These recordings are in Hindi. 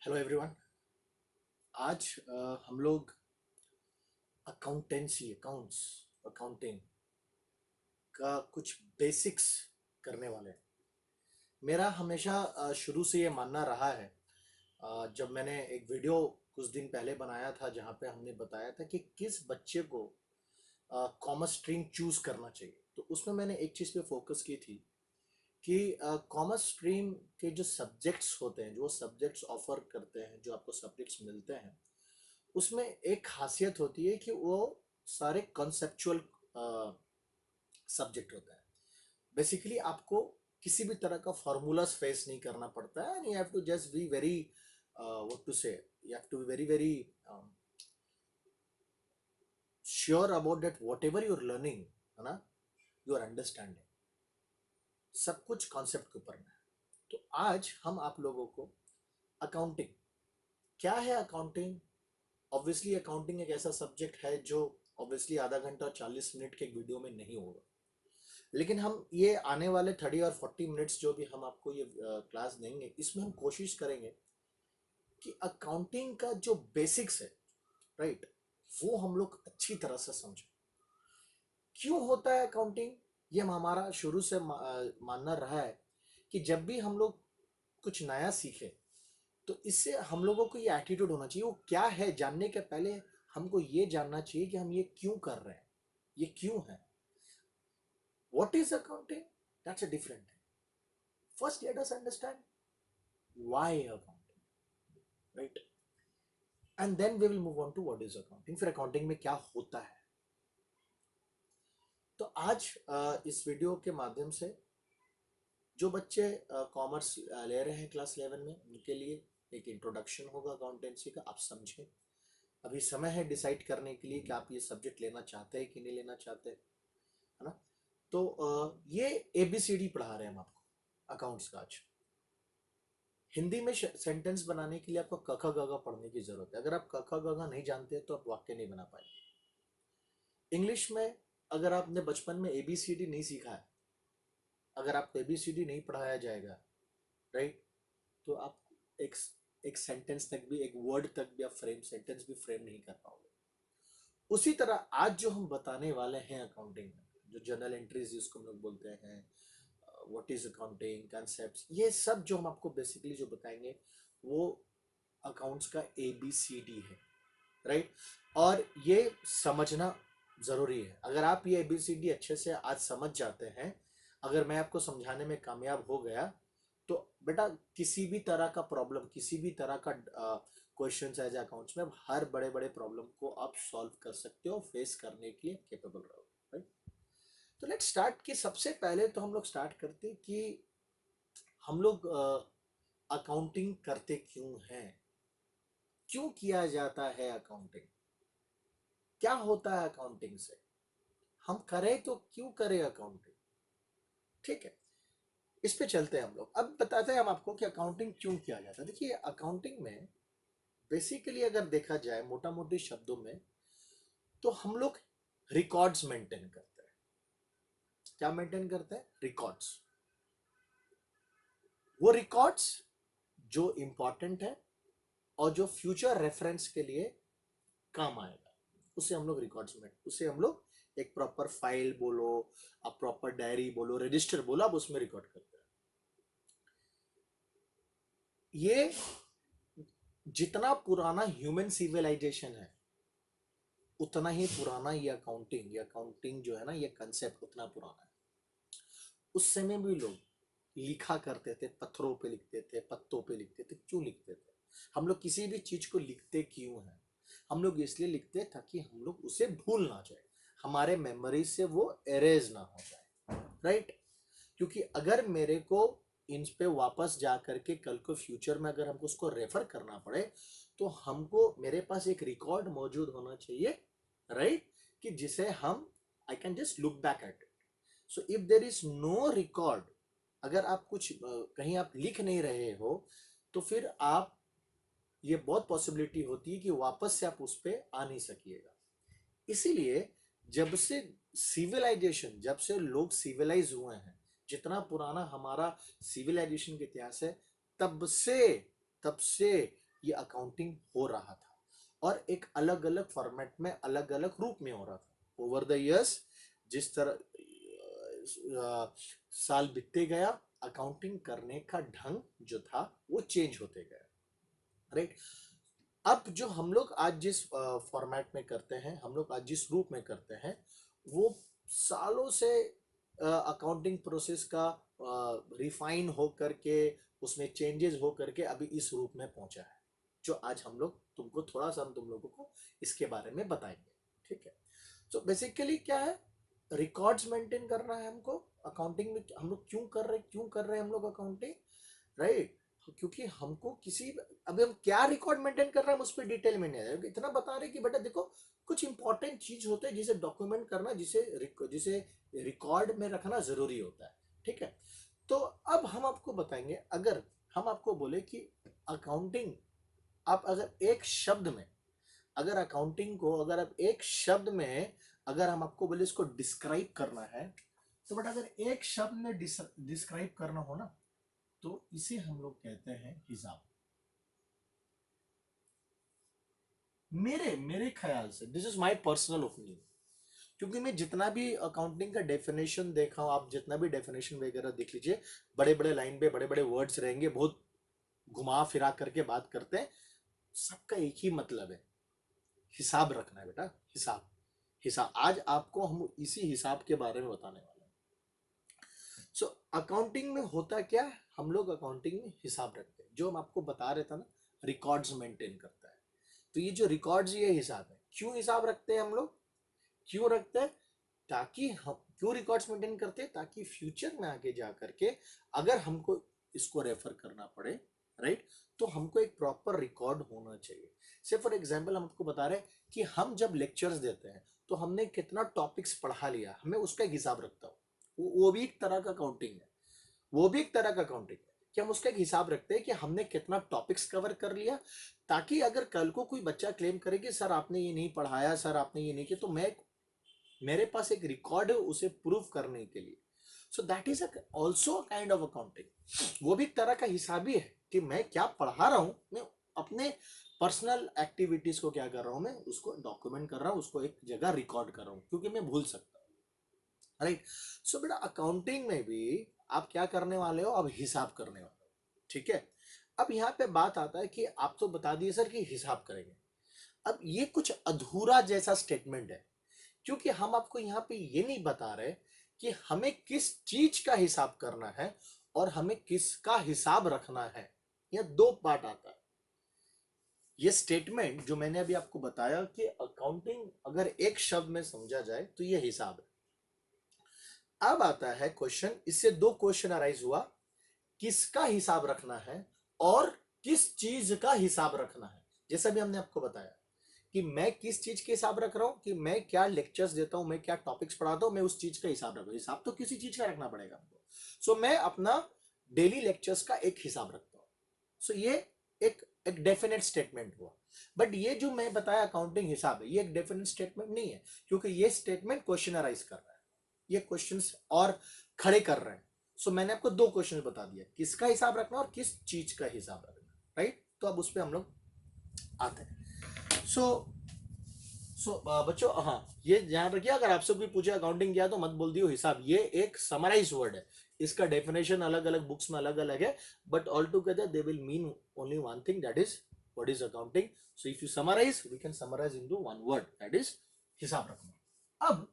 Hello everyone. आज हम लोग अकाउंटेंसी अकाउंट्स अकाउंटिंग का कुछ बेसिक्स करने वाले हैं। मेरा हमेशा शुरू से ये मानना रहा है। जब मैंने एक वीडियो कुछ दिन पहले बनाया था जहाँ पे हमने बताया था कि किस बच्चे को कॉमर्स स्ट्रीम चूज करना चाहिए, तो उसमें मैंने एक चीज़ पे फोकस की थी कि कॉमर्स स्ट्रीम के जो सब्जेक्ट्स होते हैं, जो सब्जेक्ट्स ऑफर करते हैं, जो आपको सब्जेक्ट्स मिलते हैं, उसमें एक खासियत होती है कि वो सारे कॉन्सेप्चुअल सब्जेक्ट होता है। बेसिकली आपको किसी भी तरह का फॉर्मूलाज फेस नहीं करना पड़ता है, and you have to just be very what to say, you have to be very very sure about that whatever your learning, है ना, यू आर अंडरस्टैंडिंग, सब कुछ कॉन्सेप्ट के ऊपर में है। तो आज हम आप लोगों को अकाउंटिंग क्या है, अकाउंटिंग ऑब्वियसली अकाउंटिंग एक ऐसा सब्जेक्ट है जो ऑब्वियसली आधा घंटा और 40 मिनट के एक वीडियो में नहीं होगा, लेकिन हम ये आने वाले 30 और 40 मिनट्स जो भी हम आपको ये क्लास देंगे, इसमें हम कोशिश करेंगे कि अकाउंटिंग का जो बेसिक्स है, राइट, वो हम लोग अच्छी तरह से समझें। क्यों होता है अकाउंटिंग, ये हमारा शुरू से मानना रहा है कि जब भी हम लोग कुछ नया सीखे, तो इससे हम लोगों को ये एटीट्यूड होना चाहिए, वो क्या है जानने के पहले हमको ये जानना चाहिए कि हम ये क्यों कर रहे हैं, ये क्यों है। What is accounting, that's a different thing. First let us understand why accounting, right, and then we will move on to what is accounting, फिर अकाउंटिंग में क्या होता है। तो आज इस वीडियो के माध्यम से जो बच्चे कॉमर्स ले रहे हैं क्लास 11 में, उनके लिए एक इंट्रोडक्शन होगा अकाउंटेंसी का, आप समझें। अभी समय है डिसाइड करने के लिए कि आप ये सब्जेक्ट लेना चाहते हैं कि नहीं लेना चाहते, है ना। तो ये ABCD पढ़ा रहे हैं हम आपको अकाउंट्स का आज। हिंदी में सेंटेंस बनाने के लिए आपको क ख ग घ पढ़ने की जरूरत है। अगर आप क ख ग घ नहीं जानते तो आप वाक्य नहीं बना पाएंगे। इंग्लिश में अगर आपने बचपन में ABCD नहीं सीखा है, अगर आप ABCD नहीं पढ़ाया जाएगा, राइट, तो आप एक एक सेंटेंस तक भी, एक वर्ड तक भी आप फ्रेम, सेंटेंस भी फ्रेम नहीं कर पाओगे। उसी तरह आज जो हम बताने वाले हैं अकाउंटिंग में, जो जर्नल एंट्रीज जिसको हम लोग बोलते हैं, व्हाट इज अकाउंटिंग कॉन्सेप्ट्स, ये सब जो हम आपको बेसिकली जो बताएंगे वो अकाउंट्स का ABCD है, राइट। और ये समझना जरूरी है। अगर आप ये ABCD अच्छे से आज समझ जाते हैं, अगर मैं आपको समझाने में कामयाब हो गया, तो बेटा किसी भी तरह का प्रॉब्लम, किसी भी तरह का क्वेश्चन एज अकाउंट्स में, हर बड़े बड़े प्रॉब्लम को आप सॉल्व कर सकते हो, फेस करने के लिए केपेबल रहो, राइट। तो लेट्स स्टार्ट कि सबसे पहले तो हम लोग स्टार्ट करते कि हम लोग अकाउंटिंग करते क्यों हैं, क्यों किया जाता है अकाउंटिंग, क्या होता है अकाउंटिंग से, हम करें तो क्यों करें अकाउंटिंग, ठीक है। इस पे चलते हैं हम लोग। अब बताते हैं हम आपको कि अकाउंटिंग क्यों किया जाता है। देखिए अकाउंटिंग में बेसिकली अगर देखा जाए मोटा मोटी शब्दों में, तो हम लोग रिकॉर्ड्स मेंटेन करते हैं। क्या मेंटेन करते हैं? रिकॉर्ड्स। वो रिकॉर्ड्स जो इंपॉर्टेंट है और जो फ्यूचर रेफरेंस के लिए काम आएगा, उसे हम लोग रिकॉर्ड्स में, उसे हम लोग एक प्रॉपर फाइल बोलो, आप प्रॉपर डायरी बोलो, रजिस्टर बोलो, आप उसमें रिकॉर्ड करते हैं। ये जितना पुराना ह्यूमन सिविलाइजेशन है, उतना ही पुराना ये अकाउंटिंग जो है ना, ये कंसेप्ट उतना पुराना है। उस समय भी लोग लिखा करते थे, पत्थरों पे लिखते थे, पत्तों पे लिखते थे। क्यों लिखते थे? हम लोग किसी भी चीज को लिखते क्यों हैं? हम लोग इसलिए लिखते ताकि हम लोग उसे भूल ना जाए, हमारे मेमोरी से वो एरेज ना हो जाए, राइट। क्योंकि अगर मेरे को इन पे वापस जा करके कल को फ्यूचर में अगर हमको उसको रेफर करना पड़े, तो हमको मेरे पास एक रिकॉर्ड मौजूद होना चाहिए, राइट, कि जिसे हम, I can just look back at it. So if there is no record, अगर आप कुछ कहीं आप लिख नहीं रहे हो, तो फिर आप, ये बहुत पॉसिबिलिटी होती है कि वापस से आप उस पर आ नहीं सकिएगा। इसीलिए जब से सिविलाइजेशन, जब से लोग सिविलाइज हुए हैं, जितना पुराना हमारा सिविलाइजेशन का इतिहास है, तब से तब से ये अकाउंटिंग हो रहा था और एक अलग अलग फॉर्मेट में अलग अलग रूप में हो रहा था ओवर द इयर्स। जिस तरह साल बीतते गया अकाउंटिंग करने का ढंग जो था वो चेंज होते गया, राइट। अब जो हम लोग आज जिस फॉर्मेट में करते हैं, हम लोग आज जिस रूप में करते हैं, वो सालों से अकाउंटिंग प्रोसेस का रिफाइन हो करके उसमें चेंजेस हो करके अभी इस रूप में पहुंचा है, जो आज हम लोग तुमको थोड़ा सा हम तुम लोगों को इसके बारे में बताएंगे, ठीक है। तो बेसिकली क्या है, रिकॉर्ड्स मेंटेन करना है हमको अकाउंटिंग में। हम लोग क्यों कर रहे हैं हम लोग अकाउंटिंग, राइट। क्योंकि हमको किसी, अभी हम क्या रिकॉर्ड मेंटेन कर रहे हैं उस पर डिटेल में नहीं है, इतना बता रहे कि बेटा देखो कुछ इंपॉर्टेंट चीज होते हैं जिसे डॉक्यूमेंट करना, जिसे रिकॉर्ड में रखना जरूरी होता है, ठीक है। तो अब हम आपको बताएंगे, अगर हम आपको बोले कि अकाउंटिंग, आप अगर एक शब्द में, अगर अकाउंटिंग को अगर आप एक शब्द में, अगर हम आपको बोले इसको डिस्क्राइब करना है, तो बट अगर एक शब्द में डिस्क्राइब करना हो ना, तो इसे हम लोग कहते हैं हिसाब। मेरे मेरे ख्याल से this is my personal opinion, क्योंकि मैं जितना भी अकाउंटिंग का डेफिनेशन देखा हूं, आप जितना भी डेफिनेशन वगैरह देख लीजिए, बड़े बड़े लाइन पे बड़े बड़े वर्ड्स रहेंगे, बहुत घुमा फिरा करके बात करते हैं, सबका एक ही मतलब है, हिसाब रखना है बेटा, हिसाब। हिसाब आज आपको हम इसी हिसाब के बारे में बताने वाले हैं। सो अकाउंटिंग में होता क्या है, हम लोग अकाउंटिंग में हिसाब रखते हैं, जो हम आपको बता रहे थे ना, रिकॉर्ड्स मेंटेन करता है। तो ये जो रिकॉर्ड्स, ये हिसाब है। क्यों हिसाब रखते हैं हम लोग, क्यों रखते हैं, ताकि हम क्यों रिकॉर्ड्स मेंटेन करते हैं, ताकि फ्यूचर में आगे जा करके अगर हमको इसको रेफर करना पड़े, राइट, तो हमको एक प्रॉपर रिकॉर्ड होना चाहिए। से फॉर एग्जांपल हम आपको बता रहे हैं कि हम जब लेक्चर्स देते हैं तो हमने कितना टॉपिक्स पढ़ा लिया, हमें उसका एक हिसाब रखता हो, वो भी एक तरह का काउंटिंग है, वो भी एक तरह का काउंटिंग है कि हम उसका एक हिसाब रखते हैं कि हमने कितना टॉपिक्स कवर कर लिया, ताकि अगर कल को कोई बच्चा क्लेम करे कि सर आपने ये नहीं पढ़ाया, सर आपने ये नहीं किया, तो मैं, मेरे पास एक रिकॉर्ड है उसे प्रूव करने के लिए। So that is also kind of accounting, वो भी एक तरह का हिसाब ही है कि मैं क्या पढ़ा रहा हूं, मैं अपने पर्सनल एक्टिविटीज को क्या कर रहा हूं, मैं उसको डॉक्यूमेंट कर रहा हूं, उसको एक जगह रिकॉर्ड कर रहा हूं, क्योंकि मैं भूल सकता हूं, राइट। सो बेटा अकाउंटिंग में भी आप क्या करने वाले हो, अब हिसाब करने वाले हो, ठीक है। अब यहाँ पे बात आता है कि आप तो बता दिए सर कि हिसाब करेंगे, अब ये कुछ अधूरा जैसा स्टेटमेंट है, क्योंकि हम आपको यहाँ पे ये नहीं बता रहे कि हमें किस चीज का हिसाब करना है और हमें किसका हिसाब रखना है। यह दो पार्ट आता है। ये स्टेटमेंट जो मैंने अभी आपको बताया कि अकाउंटिंग अगर एक शब्द में समझा जाए तो ये हिसाब है। अब आता है क्वेश्चन, इससे दो क्वेश्चन अराइज हुआ, किसका हिसाब रखना है और किस चीज का हिसाब रखना है। जैसा भी हमने आपको बताया कि मैं किस चीज के हिसाब रख रहा हूं, कि मैं क्या लेक्चर्स देता हूं, मैं क्या टॉपिक्स पढ़ाता हूं, मैं उस चीज का हिसाब रख रहा हूं। हिसाब तो किसी चीज का रखना पड़ेगा हमको। सो मैं अपना डेली लेक्चर्स का एक हिसाब रखता हूं। सो ये एक एक डेफिनेट स्टेटमेंट हुआ। बट ये जो मैं बताया अकाउंटिंग हिसाब है, ये एक डेफिनेट स्टेटमेंट नहीं है, क्योंकि ये स्टेटमेंट क्वेश्चनराइज कर रहा है, ये क्वेश्चंस और खड़े कर रहे हैं। सो मैंने आपको दो क्वेश्चन बता दिया, किसका हिसाब रखना और किस चीज का हिसाब रखना, राइट। तो अब उस पर हम लोग आते हैं। सो बच्चों, हाँ, ये ध्यान रखिए, अगर आपसे कोई पूछे अकाउंटिंग क्या, तो मत बोल दियो हिसाब, ये एक समराइज वर्ड है, इसका डेफिनेशन अलग अलग बुक्स में अलग अलग है, but all together they will mean only one thing, that is what is accounting. So if you summarise, we can summarise into one word, that is हिसाब रखना। अब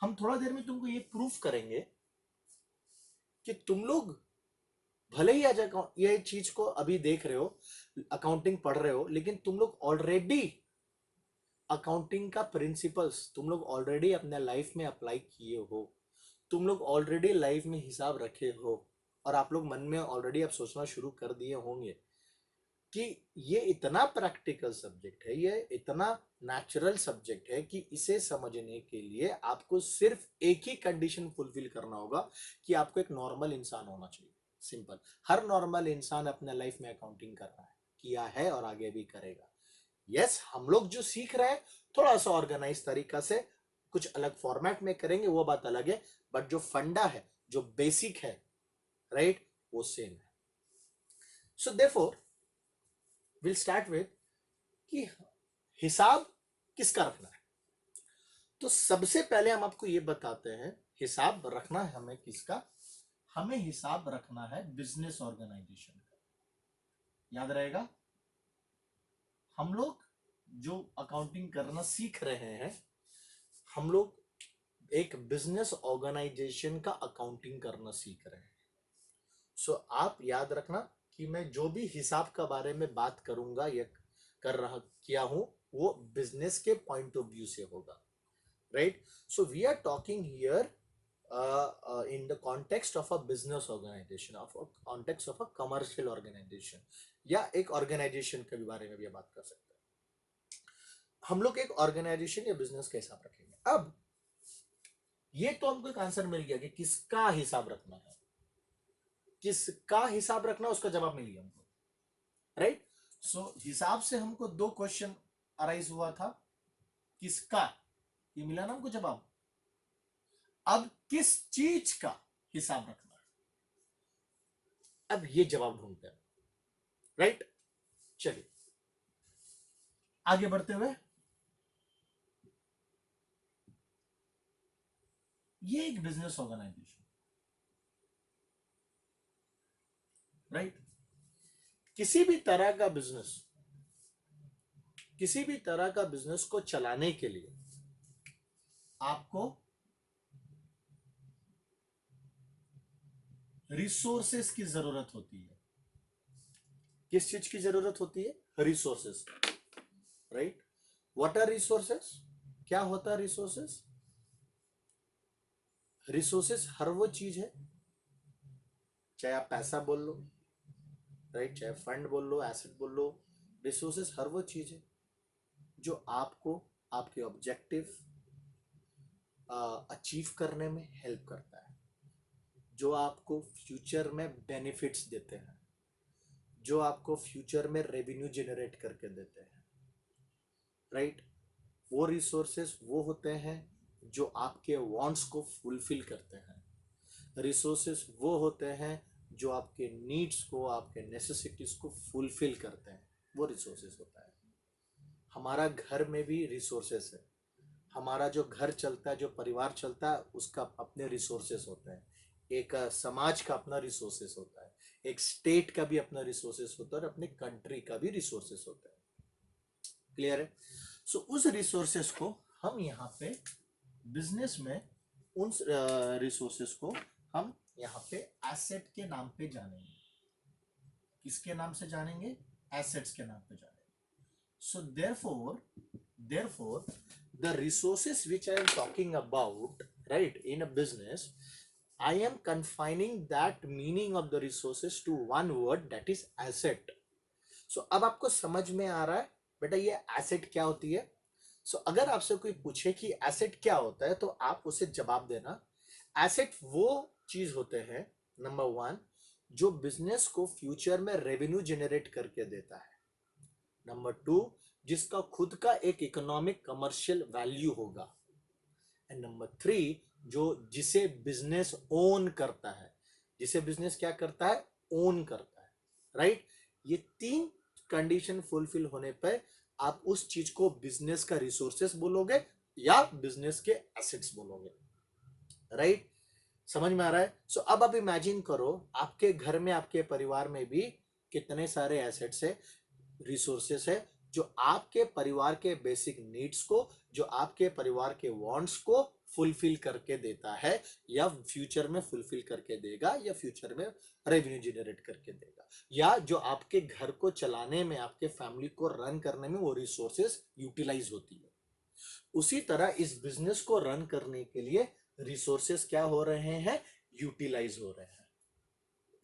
हम थोड़ा देर में तुमको ये प्रूफ करेंगे कि तुम लोग भले ही आज ये चीज को अभी देख रहे हो, अकाउंटिंग पढ़ रहे हो, लेकिन तुम लोग ऑलरेडी अकाउंटिंग का प्रिंसिपल्स तुम लोग ऑलरेडी अपने लाइफ में अप्लाई किए हो, तुम लोग ऑलरेडी लाइफ में हिसाब रखे हो, और आप लोग मन में ऑलरेडी अब सोचना शुरू कर दिए होंगे कि ये इतना प्रैक्टिकल सब्जेक्ट है, ये इतना नेचुरल सब्जेक्ट है कि इसे समझने के लिए आपको सिर्फ एक ही कंडीशन फुलफिल करना होगा कि आपको एक नॉर्मल इंसान होना चाहिए। सिंपल। हर नॉर्मल इंसान अपने लाइफ में अकाउंटिंग कर रहा है, किया है और आगे भी करेगा। यस, हम लोग जो सीख रहे हैं थोड़ा सा ऑर्गेनाइज तरीका से, कुछ अलग फॉर्मेट में करेंगे, वो बात अलग है, बट जो फंडा है, जो बेसिक है, राइट, वो सेम है। So therefore will start with कि हिसाब किसका रखना है। तो सबसे पहले हम आपको ये बताते हैं हिसाब रखना है हमें किसका, हमें हिसाब रखना है बिजनेस ऑर्गेनाइजेशन का। याद रहेगा, हम लोग जो अकाउंटिंग करना सीख रहे हैं, हम लोग एक बिजनेस ऑर्गेनाइजेशन का अकाउंटिंग करना सीख रहे हैं। सो आप याद रखना कि मैं जो भी हिसाब का बारे में बात करूंगा या कर रहा किया हूं वो बिजनेस के पॉइंट ऑफ व्यू से होगा, right. So we are talking here in the context of a business organization, of a context of a commercial organization, या एक ऑर्गेनाइजेशन के बारे में भी बात कर सकते हैं। हम लोग एक ऑर्गेनाइजेशन या बिजनेस का हिसाब रखेंगे। अब ये तो हमको एक आंसर मिल गया कि किसका हिसाब रखना है, किसका हिसाब रखना उसका जवाब मिल गया हमको, राइट। सो हिसाब से हमको दो क्वेश्चन अराइज हुआ था, किसका, ये मिला ना हमको जवाब। अब किस चीज का हिसाब रखना है, अब ये जवाब ढूंढते हैं, राइट। चलिए आगे बढ़ते हुए, ये एक बिजनेस ऑर्गेनाइजेशन, राइट। किसी भी तरह का बिजनेस, किसी भी तरह का बिजनेस को चलाने के लिए आपको रिसोर्सेस की जरूरत होती है। किस चीज की जरूरत होती है, resources, right. What are resources, क्या होता है रिसोर्सेस। रिसोर्सेस हर वो चीज है, चाहे आप पैसा बोल लो, राइट, चाहे फंड बोल लो, एसेट बोल लो, रिसोर्सेस हर वो चीज है जो आपको आपके ऑब्जेक्टिव अचीव करने में हेल्प करता है, जो आपको फ्यूचर में बेनिफिट्स देते हैं, जो आपको फ्यूचर में रेवेन्यू जनरेट करके देते हैं, राइट। वो रिसोर्सेस वो होते हैं जो आपके वांट्स को फुलफिल करते हैं। रिसोर्सेस वो होते हैं जो आपके नीड्स को, आपके नेसेसिटीज को फुलफिल करते हैं, वो रिसोर्सेस होता है। हमारा घर में भी रिसोर्सेस है, हमारा जो घर चलता है, जो परिवार चलता है, उसका अपने रिसोर्सेस होते हैं। एक समाज का अपना रिसोर्सेस होता है, एक स्टेट का भी अपना रिसोर्सेस होता है और अपने कंट्री का भी रिसोर्सेस होता है। क्लियर है। सो उस रिसोर्सेस को हम यहाँ पे बिजनेस में, उन रिसोर्सेस को हम यहाँ पे एसेट के नाम पे जानेंगे। किसके नाम से जानेंगे, एसेट्स के नाम पे जानेंगे। सो therefore the resources which I am talking about, right, in a business, I am confining that meaning of the resources to one word, that is asset. So अब आपको समझ में आ रहा है बेटा ये एसेट क्या होती है। सो अगर आपसे कोई पूछे कि एसेट क्या होता है तो आप उसे जवाब देना, एसेट वो चीज होते हैं, नंबर वन, जो बिजनेस को फ्यूचर में रेवेन्यू जनरेट करके देता है। नंबर टू, जिसका खुद का एक इकोनॉमिक कमर्शियल वैल्यू होगा। एंड नंबर थ्री, जो जिसे बिजनेस ओन करता है, जिसे बिजनेस क्या करता है, ओन करता है, राइट। ये तीन कंडीशन फुलफिल होने पर आप उस चीज को बिजनेस का रिसोर्सेस बोलोगे या बिजनेस के एसेट्स बोलोगे, राइट। समझ में आ रहा है। सो अब आप इमेजिन करो आपके घर में, आपके परिवार में भी कितने सारे एसेट्स है, रिसोर्सेस है, जो आपके परिवार के बेसिक नीड्स को, जो आपके परिवार के वांट्स को फुलफिल करके देता है, या फ्यूचर में फुलफिल करके देगा, या फ्यूचर में रेवेन्यू जनरेट करके देगा, या जो आपके घर को चलाने में, आपके फैमिली को रन करने में वो रिसोर्सेस यूटिलाइज होती है। उसी तरह इस बिजनेस को रन करने के लिए रिसोर्सेस क्या हो रहे हैं, यूटिलाइज हो रहे हैं।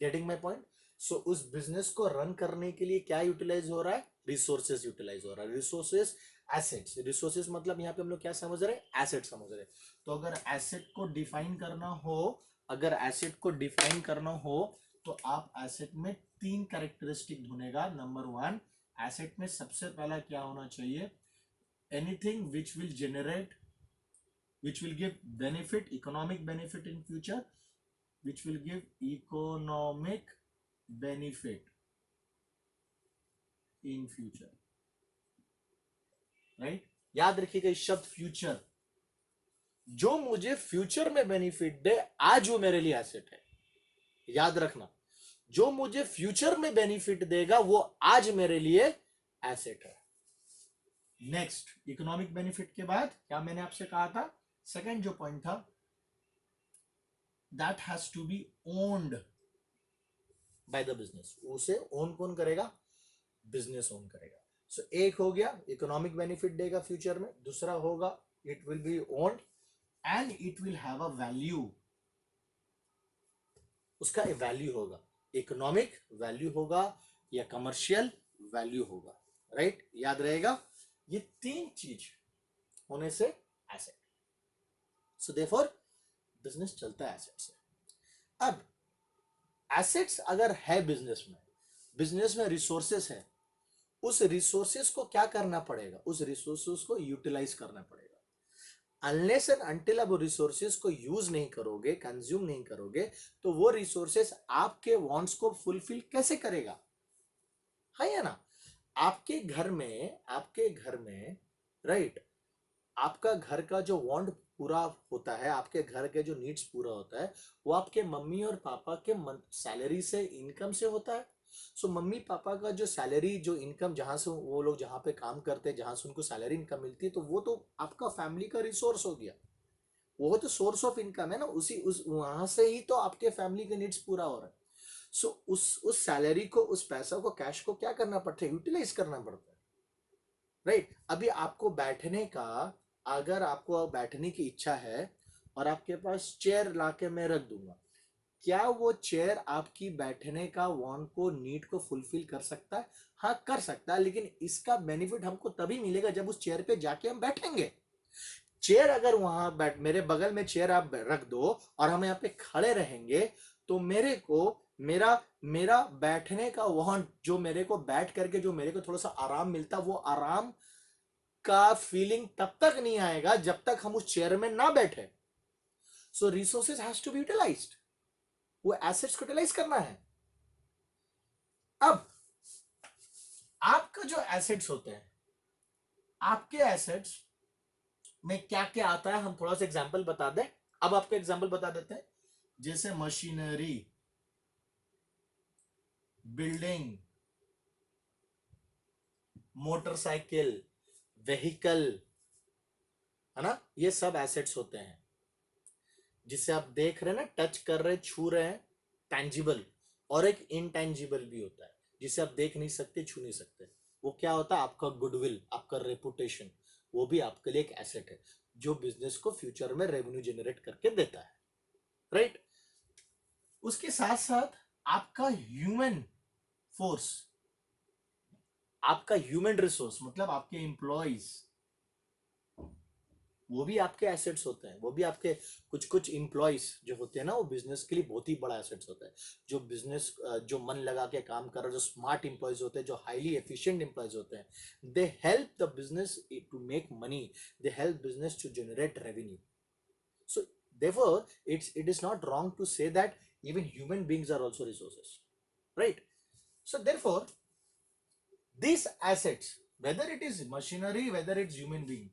Getting my point. सो उस बिजनेस को रन करने के लिए क्या यूटिलाइज हो रहा है, रिसोर्सेज यूटिलाइज हो रहा है। रिसोर्सेज, एसेट्स, रिसोर्सेज मतलब यहाँ पे हम लोग क्या समझ रहे हैं, एसेट समझ रहे हैं। तो अगर एसेट को डिफाइन करना हो, अगर एसेट को डिफाइन करना हो तो आप एसेट में तीन कैरेक्टरिस्टिक ढूंढेगा। नंबर वन, एसेट में सबसे पहला क्या होना चाहिए, anything which will generate, which will give benefit, economic benefit in future, which will give economic benefit in future, right. याद रखिएगा इस शब्द फ्यूचर, जो मुझे फ्यूचर में बेनिफिट दे, आज वो मेरे लिए एसेट है। याद रखना, जो मुझे फ्यूचर में बेनिफिट देगा वो आज मेरे लिए एसेट है। नेक्स्ट, इकोनॉमिक बेनिफिट के बाद क्या मैंने आपसे कहा था, सेकंड जो पॉइंट था, that has to be owned by the business. उसे ओन कौन करेगा, बिजनेस ओन करेगा। सो एक हो गया इकोनॉमिक बेनिफिट देगा फ्यूचर में, दूसरा होगा it will be owned and it will have a value, उसका वैल्यू होगा, इकोनॉमिक वैल्यू होगा या कमर्शियल वैल्यू होगा, राइट। याद रहेगा, ये तीन चीज होने से एसेट। सो देयरफॉर बिजनेस चलता है एसेट से। अब एसेट्स अगर है बिजनेस में रिसोर्सेस है, उस रिसोर्सेस को क्या करना पड़ेगा, उस रिसोर्सेस को यूटिलाइज करना पड़ेगा। अनलेस एंड अनटिल आप रिसोर्सेस को यूज नहीं करोगे, कंज्यूम नहीं करोगे, तो वो रिसोर्सेस आपके वांट्स को फुलफिल कैसे करेगा, है या ना। आपके घर में राइट, आपका घर का जो वांट पूरा होता है, आपके घर के जो नीड्स पूरा होता है, वो आपके मम्मी और पापा के सैलरी से, इनकम से होता है। सो मम्मी पापा का जो सैलरी, जो इनकम, जहां से वो लोग जहां पे काम करते हैं, जहां से उनको सैलरी इनकम मिलती है, तो वो तो आपका फैमिली का रिसोर्स हो गया, वो तो सोर्स ऑफ इनकम है ना, उस वहां से ही तो आपके फैमिली के नीड्स पूरा हो रहा है। सो उस सैलरी को, उस पैसा को, कैश को क्या करना पड़ता है, यूटिलाइज करना पड़ता है, राइट। अभी आपको बैठने का, अगर आपको बैठने की इच्छा है और आपके पास चेयर लाके मैं रख दूंगा, क्या वो चेयर आपकी बैठने का वांट को, नीड को फुलफिल कर सकता है, हाँ कर सकता है, लेकिन इसका बेनिफिट हमको तभी मिलेगा जब उस चेयर पे जाके हम बैठेंगे। चेयर अगर वहां मेरे बगल में चेयर आप रख दो और हम यहाँ पे खड़े रहेंगे, तो मेरे को मेरा मेरा बैठने का वांट, जो मेरे को बैठ करके जो मेरे को थोड़ा सा आराम मिलता, वो आराम का फीलिंग तब तक नहीं आएगा जब तक हम उस चेयर में ना बैठे। So resources has to be utilised, वो एसेट्स को यूटिलाइज करना है। अब आपका जो एसेट्स होते हैं, आपके एसेट्स में क्या क्या आता है, हम थोड़ा सा एग्जांपल बता दें। अब आपको एग्जांपल बता देते हैं, जैसे मशीनरी, बिल्डिंग, मोटरसाइकिल, व्हीकल, है ना, ये सब एसेट्स होते हैं जिसे आप देख रहे हैं ना, टच कर रहे, छू रहे हैं, टैंजिबल। और एक इनटैंजिबल भी होता है जिसे आप देख नहीं सकते, छू नहीं सकते। वो क्या होता है, आपका गुडविल, आपका रेपुटेशन, वो भी आपके लिए एक एसेट है जो बिजनेस को फ्यूचर में रेवेन्यू जनरेट करके देता है, राइट। उसके साथ साथ आपका ह्यूमन फोर्स, आपका ह्यूमन रिसोर्स, मतलब आपके एम्प्लॉइज, वो भी आपके एसेट्स होते हैं। वो भी आपके कुछ कुछ एम्प्लॉइज जो होते हैं ना, वो बिजनेस के लिए बहुत ही बड़ा एसेट्स होता है। जो बिजनेस, जो मन लगा के काम कर रहे, जो स्मार्ट एम्प्लॉइज होते हैं, जो हाईली एफिशिएंट एम्प्लॉइज होते हैं, they help the business to make money, they help business to generate revenue. So therefore it is not wrong to say that even human beings are also resources, right? So therefore these assets, whether it is machinery, whether it's human being,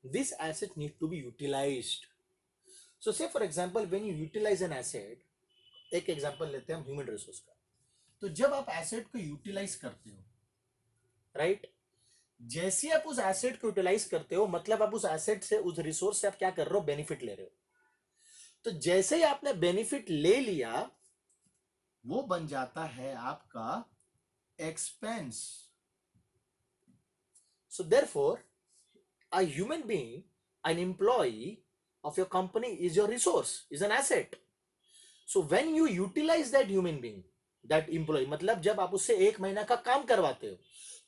these assets need to be utilized. So say for example, when you utilize an asset, एक एग्जांपल लेते हैं हम ह्यूमन रिसोर्स का। तो जब आप एसेट को यूटिलाइज करते हो, राइट, जैसे आप उस एसेट को यूटिलाइज करते हो, मतलब आप उस एसेट से, उस रिसोर्स से आप क्या कर रहे हो, बेनिफिट ले रहे हो। तो जैसे ही आपने बेनिफिट ले लिया, वो बन जाता है आपका expense. So therefore a human being, an employee of your company is your resource, is an asset. So when you utilize that human being, that employee, मतलब जब आप उससे एक महीना का काम करवाते हो,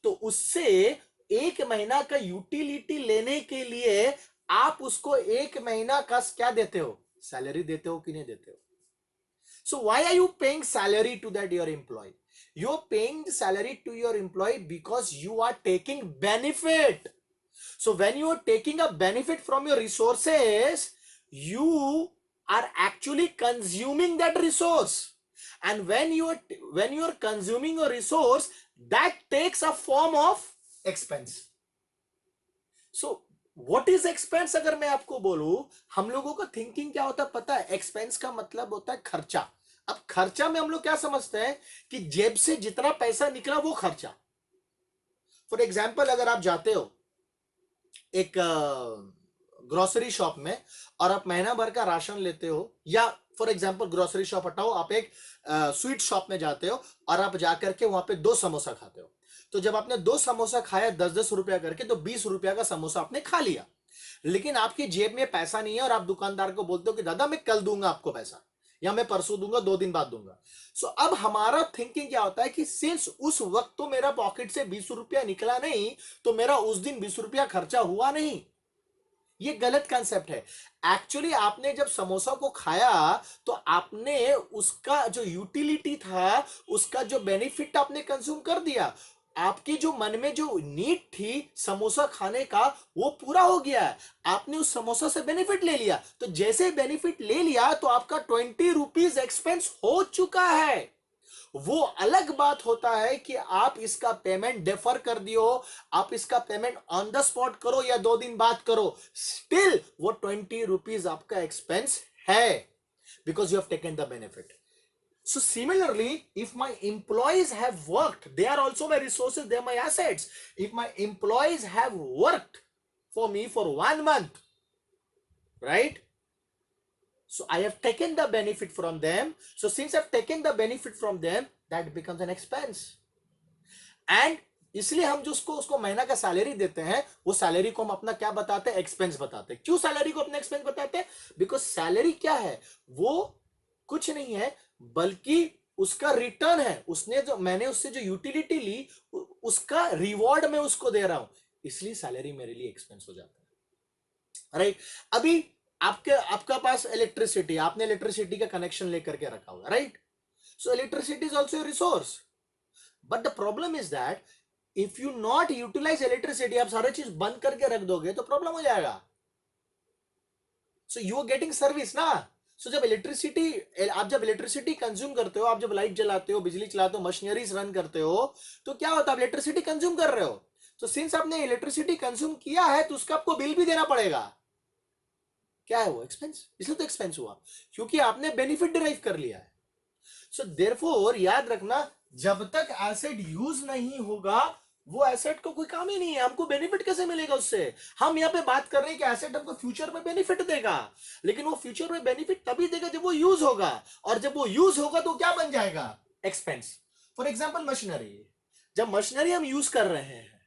तो उससे एक महीना का यूटिलिटी लेने के लिए आप उसको एक महीना का क्या देते हो, सैलरी देते हो कि नहीं देते हो। So why are you paying salary to that your employee? You're paying the salary to your employee because you are taking benefit. So when you are taking a benefit from your resources, you are actually consuming that resource. and when you are consuming a resource, that takes a form of expense. So what is expense? अगर मैं आपको बोलूं, हम लोगों का थिंकिंग क्या होता है पता है? एक्सपेंस का मतलब होता है खर्चा। अब खर्चा में हम लोग क्या समझते हैं कि जेब से जितना पैसा निकला वो खर्चा। फॉर एग्जाम्पल, अगर आप जाते हो एक ग्रोसरी शॉप में और आप महीना भर का राशन लेते हो, या फॉर एग्जाम्पल ग्रोसरी शॉप हटाओ, आप एक स्वीट शॉप में जाते हो और आप जाकर के वहां पे 2 समोसा खाते हो। तो जब आपने 2 समोसा खाया 10-10 रुपया करके, तो 20 रुपया का समोसा आपने खा लिया, लेकिन आपकी जेब में पैसा नहीं है और आप दुकानदार को बोलते हो कि दादा मैं कल दूंगा आपको पैसा, या मैं परसों दूंगा, 2 दिन बाद दूंगा। सो अब हमारा थिंकिंग क्या होता है कि सिंस उस वक्त तो मेरा पॉकेट से 20 रुपया निकला नहीं, तो मेरा उस दिन 20 रुपया खर्चा हुआ नहीं। ये गलत कंसेप्ट है। एक्चुअली आपने जब समोसा को खाया तो आपने उसका जो यूटिलिटी था, उसका जो बेनिफिट आपने कंज्यूम कर दिया। आपकी जो मन में जो नीड थी समोसा खाने का, वो पूरा हो गया है। आपने उस समोसा से बेनिफिट ले लिया, तो जैसे बेनिफिट ले लिया तो आपका 20 रुपीज एक्सपेंस हो चुका है। वो अलग बात होता है कि आप इसका पेमेंट डेफर कर दियो, आप इसका पेमेंट ऑन द स्पॉट करो या 2 दिन बाद करो, स्टिल वो 20 रुपीज आपका एक्सपेंस है, because you have taken the benefit. So similarly, if my employees have worked, they are also my resources, they are my assets. If my employees have worked for me for 1 month, right? So I have taken the benefit from them. So since I've taken the benefit from them, that becomes an expense. And इसलिए हम जो उसको महीना का सैलरी देते हैं, वो सैलरी को हम अपना क्या बताते हैं? एक्सपेंस बताते हैं। क्यों सैलरी को अपना एक्सपेंस बताते हैं? बिकॉज सैलरी क्या है? वो कुछ नहीं है बल्कि उसका रिटर्न है। उसने जो मैंने उससे जो यूटिलिटी ली, उसका रिवॉर्ड मैं उसको दे रहा हूं, इसलिए सैलरी मेरे लिए एक्सपेंस हो जाता है, राइट? अभी आपका पास इलेक्ट्रिसिटी, आपने इलेक्ट्रिसिटी का कनेक्शन लेकर के रखा हुआ, right? So electricity is also resource, but the problem is that if you not utilize electricity, आप सारे चीज बंद करके रख दोगे तो प्रॉब्लम हो जाएगा। So you are getting service ना। सो जब इलेक्ट्रिसिटी कंज्यूम करते हो, आप जब लाइट जलाते हो, बिजली चलाते हो, मशीनरीज रन करते हो, तो क्या होता है? इलेक्ट्रिसिटी कंज्यूम कर रहे हो। तो सिंस आपने इलेक्ट्रिसिटी कंज्यूम किया है तो उसका आपको बिल भी देना पड़ेगा। क्या है वो? एक्सपेंस। इसलिए तो एक्सपेंस हुआ, क्योंकि आपने बेनिफिट डिराइव कर लिया है। सो देयरफॉर याद रखना, जब तक एसेट यूज नहीं होगा, वो एसेट को कोई काम ही नहीं है। हमको बेनिफिट कैसे मिलेगा उससे? हम यहाँ पे बात कर रहे हैं कि एसेट हमको फ्यूचर में बेनिफिट देगा, लेकिन वो फ्यूचर में बेनिफिट तभी देगा जब वो यूज होगा, और जब वो यूज होगा तो क्या बन जाएगा? एक्सपेंस। फॉर एग्जाम्पल मशीनरी, जब मशीनरी हम यूज कर रहे हैं,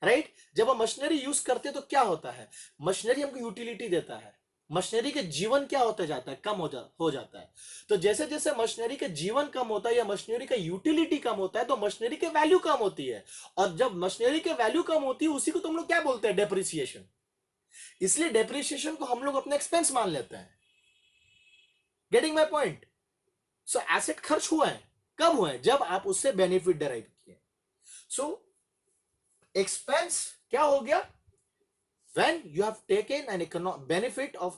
राइट? जब हम मशीनरी यूज करते हैं तो क्या होता है? मशीनरी हमको यूटिलिटी देता है। मशीनरी के जीवन क्या होता जाता है? कम हो जाता है। तो जैसे जैसे मशीनरी का जीवन कम होता है या मशीनरी का यूटिलिटी कम होता है, तो मशीनरी की वैल्यू कम होती है, और जब मशीनरी की वैल्यू कम होती है, उसी को तुम लोग क्या बोलते हैं? डेप्रिसिएशन। इसलिए डेप्रिसिएशन को हम लोग अपना एक्सपेंस मान लेते हैं। Getting my point? So asset खर्च हुआ है, कब हुआ है? जब आप उससे बेनिफिट डराइव किए। सो एक्सपेंस क्या हो गया? when you have taken an benefit of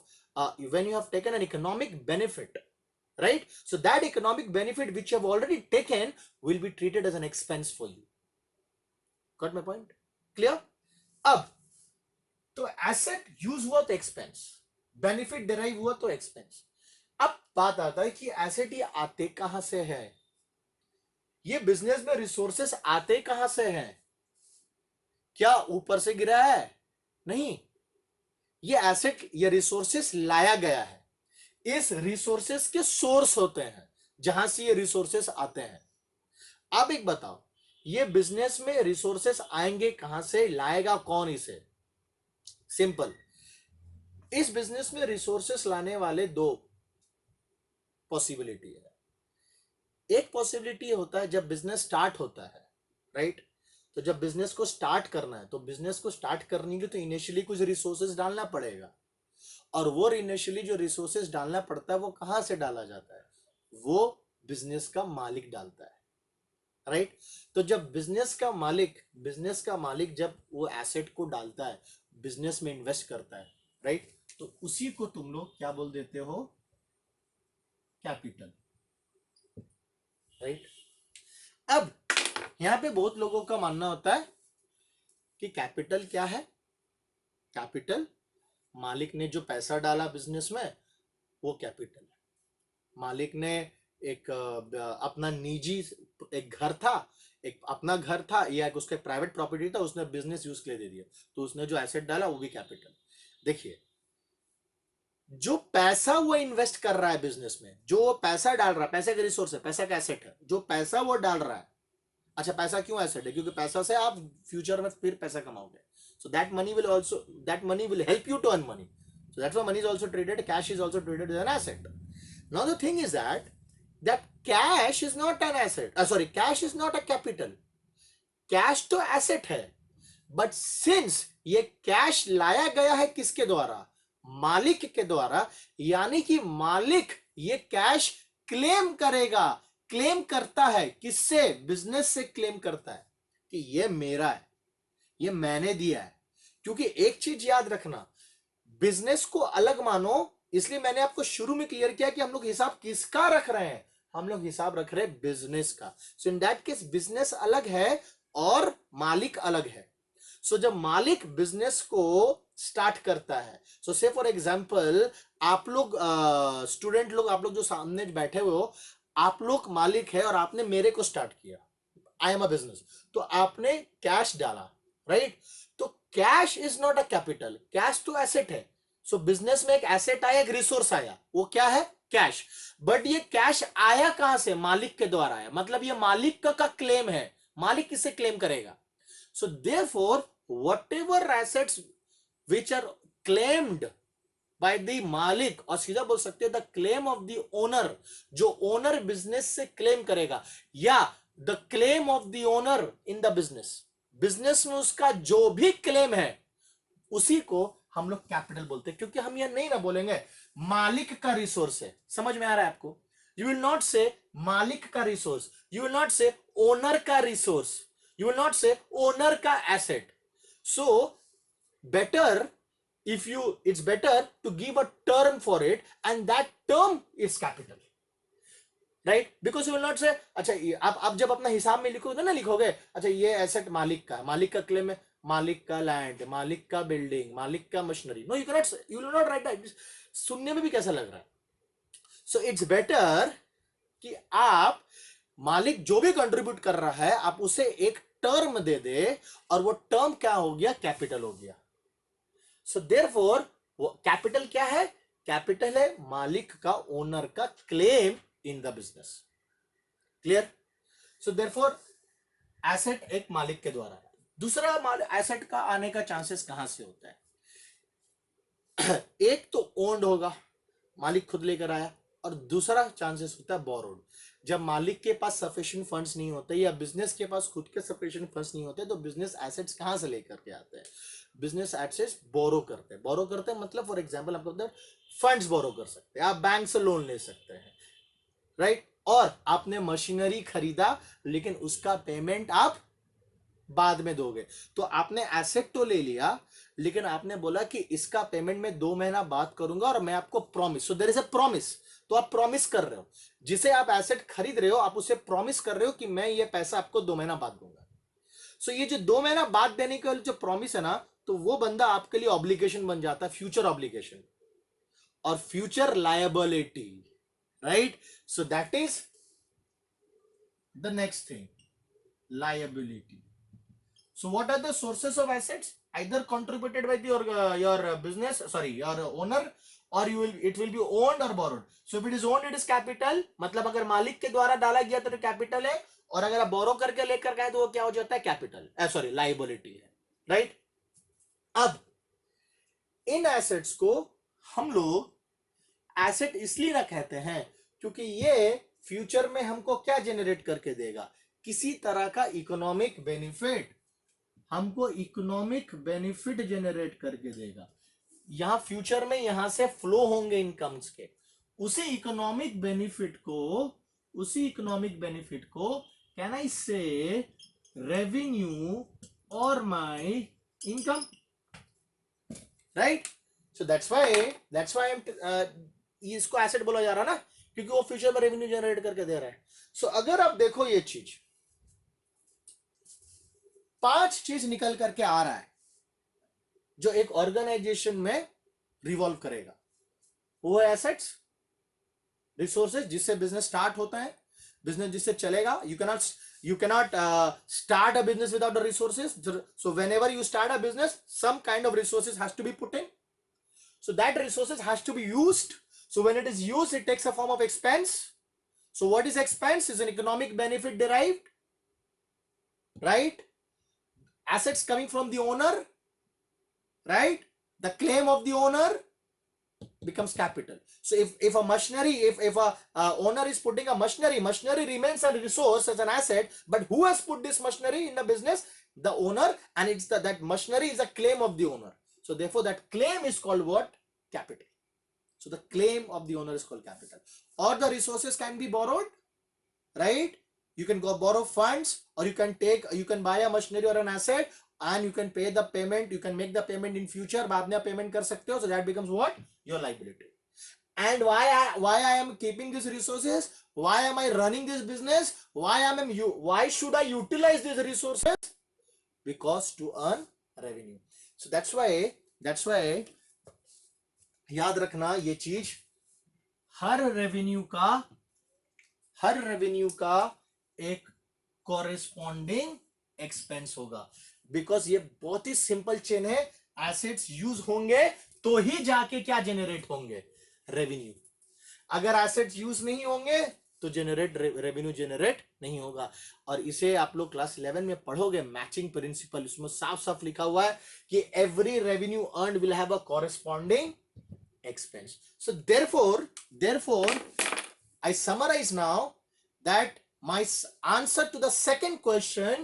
when you have taken an economic benefit, right? So that economic benefit which you have already taken will be treated as an expense for you. Got my point? Clear? अब तो एसेट यूज हुआ तो एक्सपेंस, बेनिफिट डिराइव हुआ तो एक्सपेंस। अब बात आता है कि एसेट ये आते कहां से है? ये बिजनेस में रिसोर्सेस आते कहां से हैं? क्या ऊपर से गिरा है? नहीं, ये एसेट, ये रिसोर्सेस लाया गया है। इस रिसोर्सेस के सोर्स होते हैं जहां से ये रिसोर्सेस आते हैं। अब एक बताओ, ये बिजनेस में रिसोर्सेस आएंगे कहां से? लाएगा कौन इसे? सिंपल, इस बिजनेस में रिसोर्सेस लाने वाले दो पॉसिबिलिटी है। एक पॉसिबिलिटी होता है जब बिजनेस स्टार्ट होता है, राइट? तो जब बिजनेस को स्टार्ट करना है, तो बिजनेस को स्टार्ट करने के तो इनिशियली कुछ रिसोर्सेस डालना पड़ेगा, और वो इनिशियली जो रिसोर्सेस डालना पड़ता है वो कहां से डाला जाता है? वो बिजनेस का मालिक डालता है, राइट? तो जब बिजनेस का मालिक जब वो एसेट को डालता है, बिजनेस में इन्वेस्ट करता है, राइट? तो उसी को तुम लोग क्या बोल देते हो? कैपिटल। राइट। अब यहां पे बहुत लोगों का मानना होता है कि कैपिटल क्या है। कैपिटल, मालिक ने जो पैसा डाला बिजनेस में वो कैपिटल है। मालिक ने एक अपना निजी एक घर था, एक अपना घर था या एक उसका प्राइवेट प्रॉपर्टी था, उसने बिजनेस यूज के लिए दे दिया, तो उसने जो एसेट डाला वो भी कैपिटल। देखिए, जो पैसा वो इन्वेस्ट कर रहा है बिजनेस में, जो वो पैसा डाल रहा है, पैसे का रिसोर्स है, पैसा का एसेट है, जो पैसा वो डाल रहा है। अच्छा, पैसा क्यों एसेट है? क्योंकि पैसा से आप फ्यूचर में फिर पैसा कमाओगे। So that money will also, that money will help you to earn money. So that's why money is also traded, cash is also traded as an asset. Now the thing is that cash is not an asset. Sorry, cash is not a capital. Cash तो एसेट है, बट सिंस ये कैश लाया गया है किसके द्वारा? मालिक के द्वारा। यानी कि मालिक ये कैश क्लेम करेगा। क्लेम करता है किससे? बिजनेस से क्लेम करता है कि ये मेरा है, ये मैंने दिया है। क्योंकि एक चीज याद रखना, बिजनेस को अलग मानो, इसलिए मैंने आपको शुरू में क्लियर किया कि हम लोग हिसाब किसका रख रहे हैं? हम लोग हिसाब रख रहे हैं बिजनेस का। सो इन दैट केस बिजनेस अलग है और मालिक अलग है। सो जब मालिक बिजनेस को स्टार्ट करता है, सो से फॉर एग्जांपल आप लोग स्टूडेंट लोग, आप लोग जो सामने बैठे हुए हो, आप लोग मालिक है और आपने मेरे को स्टार्ट किया, आई एम अ बिजनेस, तो आपने कैश डाला, राइट? तो cash is not a capital, cash तो एसेट है। सो बिजनेस में एक एसेट आया, एक रिसोर्स आया, वो क्या है? कैश। बट ये कैश आया कहां से? मालिक के द्वारा आया, मतलब ये मालिक का क्लेम है। मालिक किसे क्लेम करेगा? So therefore whatever assets which are claimed by the मालिक, और सीधा बोल सकते हैं the claim of the owner, जो ओनर बिजनेस से क्लेम करेगा, या the claim of the owner in the business, business में उसका जो भी क्लेम है उसी को हम लोग कैपिटल बोलते हैं। क्योंकि हम ये नहीं ना बोलेंगे मालिक का रिसोर्स है, समझ में आ रहा है आपको? यू विल नॉट से मालिक का रिसोर्स, यू विल नॉट से ओनर का रिसोर्स, यू विल नॉट से ओनर का asset. So better, if you, it's better to give a term for it, and that term is capital, right? Because you will not say, अच्छा आप जब अपना हिसाब में लिखोगे ना, लिखोगे अच्छा ये एसेट मालिक का, मालिक का क्लेम है, मालिक का लैंड, मालिक का बिल्डिंग, मालिक का machinery. No, you will not write that. सुनने में भी कैसा लग रहा है? सो इट्स बेटर कि आप मालिक जो भी कंट्रीब्यूट कर रहा है आप उसे एक टर्म दे दे, और वो टर्म क्या हो गया? कैपिटल हो गया। सो देयरफॉर वो कैपिटल क्या है? कैपिटल है मालिक का, ओनर का claim in the business. Clear? So therefore asset एक मालिक के द्वारा है। दूसरा एसेट का आने का चांसेस कहां से होता है? एक तो ओन्ड होगा, मालिक खुद लेकर आया, और दूसरा चांसेस होता है बोरोड। जब मालिक के पास सफिशिएंट फंड्स नहीं होते, या बिजनेस के पास खुद के सफिशिएंट फंड्स नहीं होते, तो बिजनेस एसेट्स कहां से लेकर के आते हैं? बिजनेस एसेट्स बोरो करते हैं। बोरो करते हैं मतलब फॉर एग्जांपल आपको फंड्स बोरो कर सकते हैं, आप बैंक से लोन ले सकते हैं, राइट? और आपने मशीनरी खरीदा, लेकिन उसका पेमेंट आप बाद में दोगे, तो आपने एसेट तो ले लिया, लेकिन आपने बोला कि इसका पेमेंट मैं 2 महीना बाद करूंगा, और मैं आपको promise, so there is a promise. तो आप प्रॉमिस कर रहे हो, जिसे आप एसेट खरीद रहे हो, आप उसे प्रॉमिस कर रहे हो कि मैं ये पैसा आपको 2 महीना बाद दूंगा। सो ये जो 2 महीना बाद देने का जो प्रॉमिस है ना, तो वो बंदा आपके लिए ऑब्लिगेशन बन जाता है, फ्यूचर ऑब्लिगेशन और future liability, right? So that is the next thing, liability. So what are the sources of assets? Either contributed by your business, sorry, your owner, or it will be owned or borrowed. So if it is owned, it is capital, मतलब अगर मालिक के द्वारा डाला गया तो कैपिटल है, और अगर आप बोरो करके लेकर गए तो वो क्या हो जाता है? कैपिटल, सॉरी लायबिलिटी है, राइट? अब इन एसेट्स को हम लोग एसेट इसलिए ना कहते हैं क्योंकि ये फ्यूचर में हमको क्या जनरेट करके देगा? किसी तरह का इकोनॉमिक बेनिफिट, हमको इकोनॉमिक बेनिफिट जनरेट करके देगा। यहां फ्यूचर में यहां से फ्लो होंगे इनकम्स के, उसी इकोनॉमिक बेनिफिट को कैन आई से रेवेन्यू और my income, right? So that's why इसको एसेट बोला जा रहा ना, क्योंकि वो फ्यूचर में रेवेन्यू जनरेट करके दे रहा है। सो अगर आप देखो ये चीज, 5 चीज निकल करके आ रहा है जो एक ऑर्गेनाइजेशन में रिवॉल्व करेगा। वो है एसेट्स, रिसोर्सेज जिससे बिजनेस स्टार्ट होता है, बिजनेस जिससे चलेगा। you cannot start a business without the resources. So whenever you start a business, some kind of resources has to be put in, so that resources has to be used. So when it is used, it takes a form of expense. So what is expense? Is an economic benefit derived, right? Assets coming from the owner, right? The claim of the owner becomes capital. So if a machinery, if a owner is putting a machinery remains a resource as an asset, but who has put this machinery in the business? The owner, and it's that machinery is a claim of the owner. So therefore that claim is called what? Capital. So the claim of the owner is called capital. Or the resources can be borrowed, right? You can go borrow funds, or you can buy a machinery or an asset, and you can pay the payment, you can make the payment in future, बाद में payment कर सकते हो, so that becomes what? Your liability. And why I am keeping these resources? Why am I running this business? Why should I utilize these resources? Because to earn revenue. So that's why याद रखना ये चीज, हर रेवेन्यू का एक कॉरेस्पॉन्डिंग एक्सपेंस होगा। बिकॉज ये बहुत ही सिंपल चेन है, एसेट्स यूज होंगे तो ही जाके क्या जनरेट होंगे? रेवेन्यू। अगर एसेट्स यूज नहीं होंगे तो रेवेन्यू जनरेट नहीं होगा। और इसे आप लोग क्लास 11 में पढ़ोगे, मैचिंग प्रिंसिपल, उसमें साफ साफ लिखा हुआ है कि every revenue earned will have a corresponding expense. So therefore I summarize now that my answer to the second question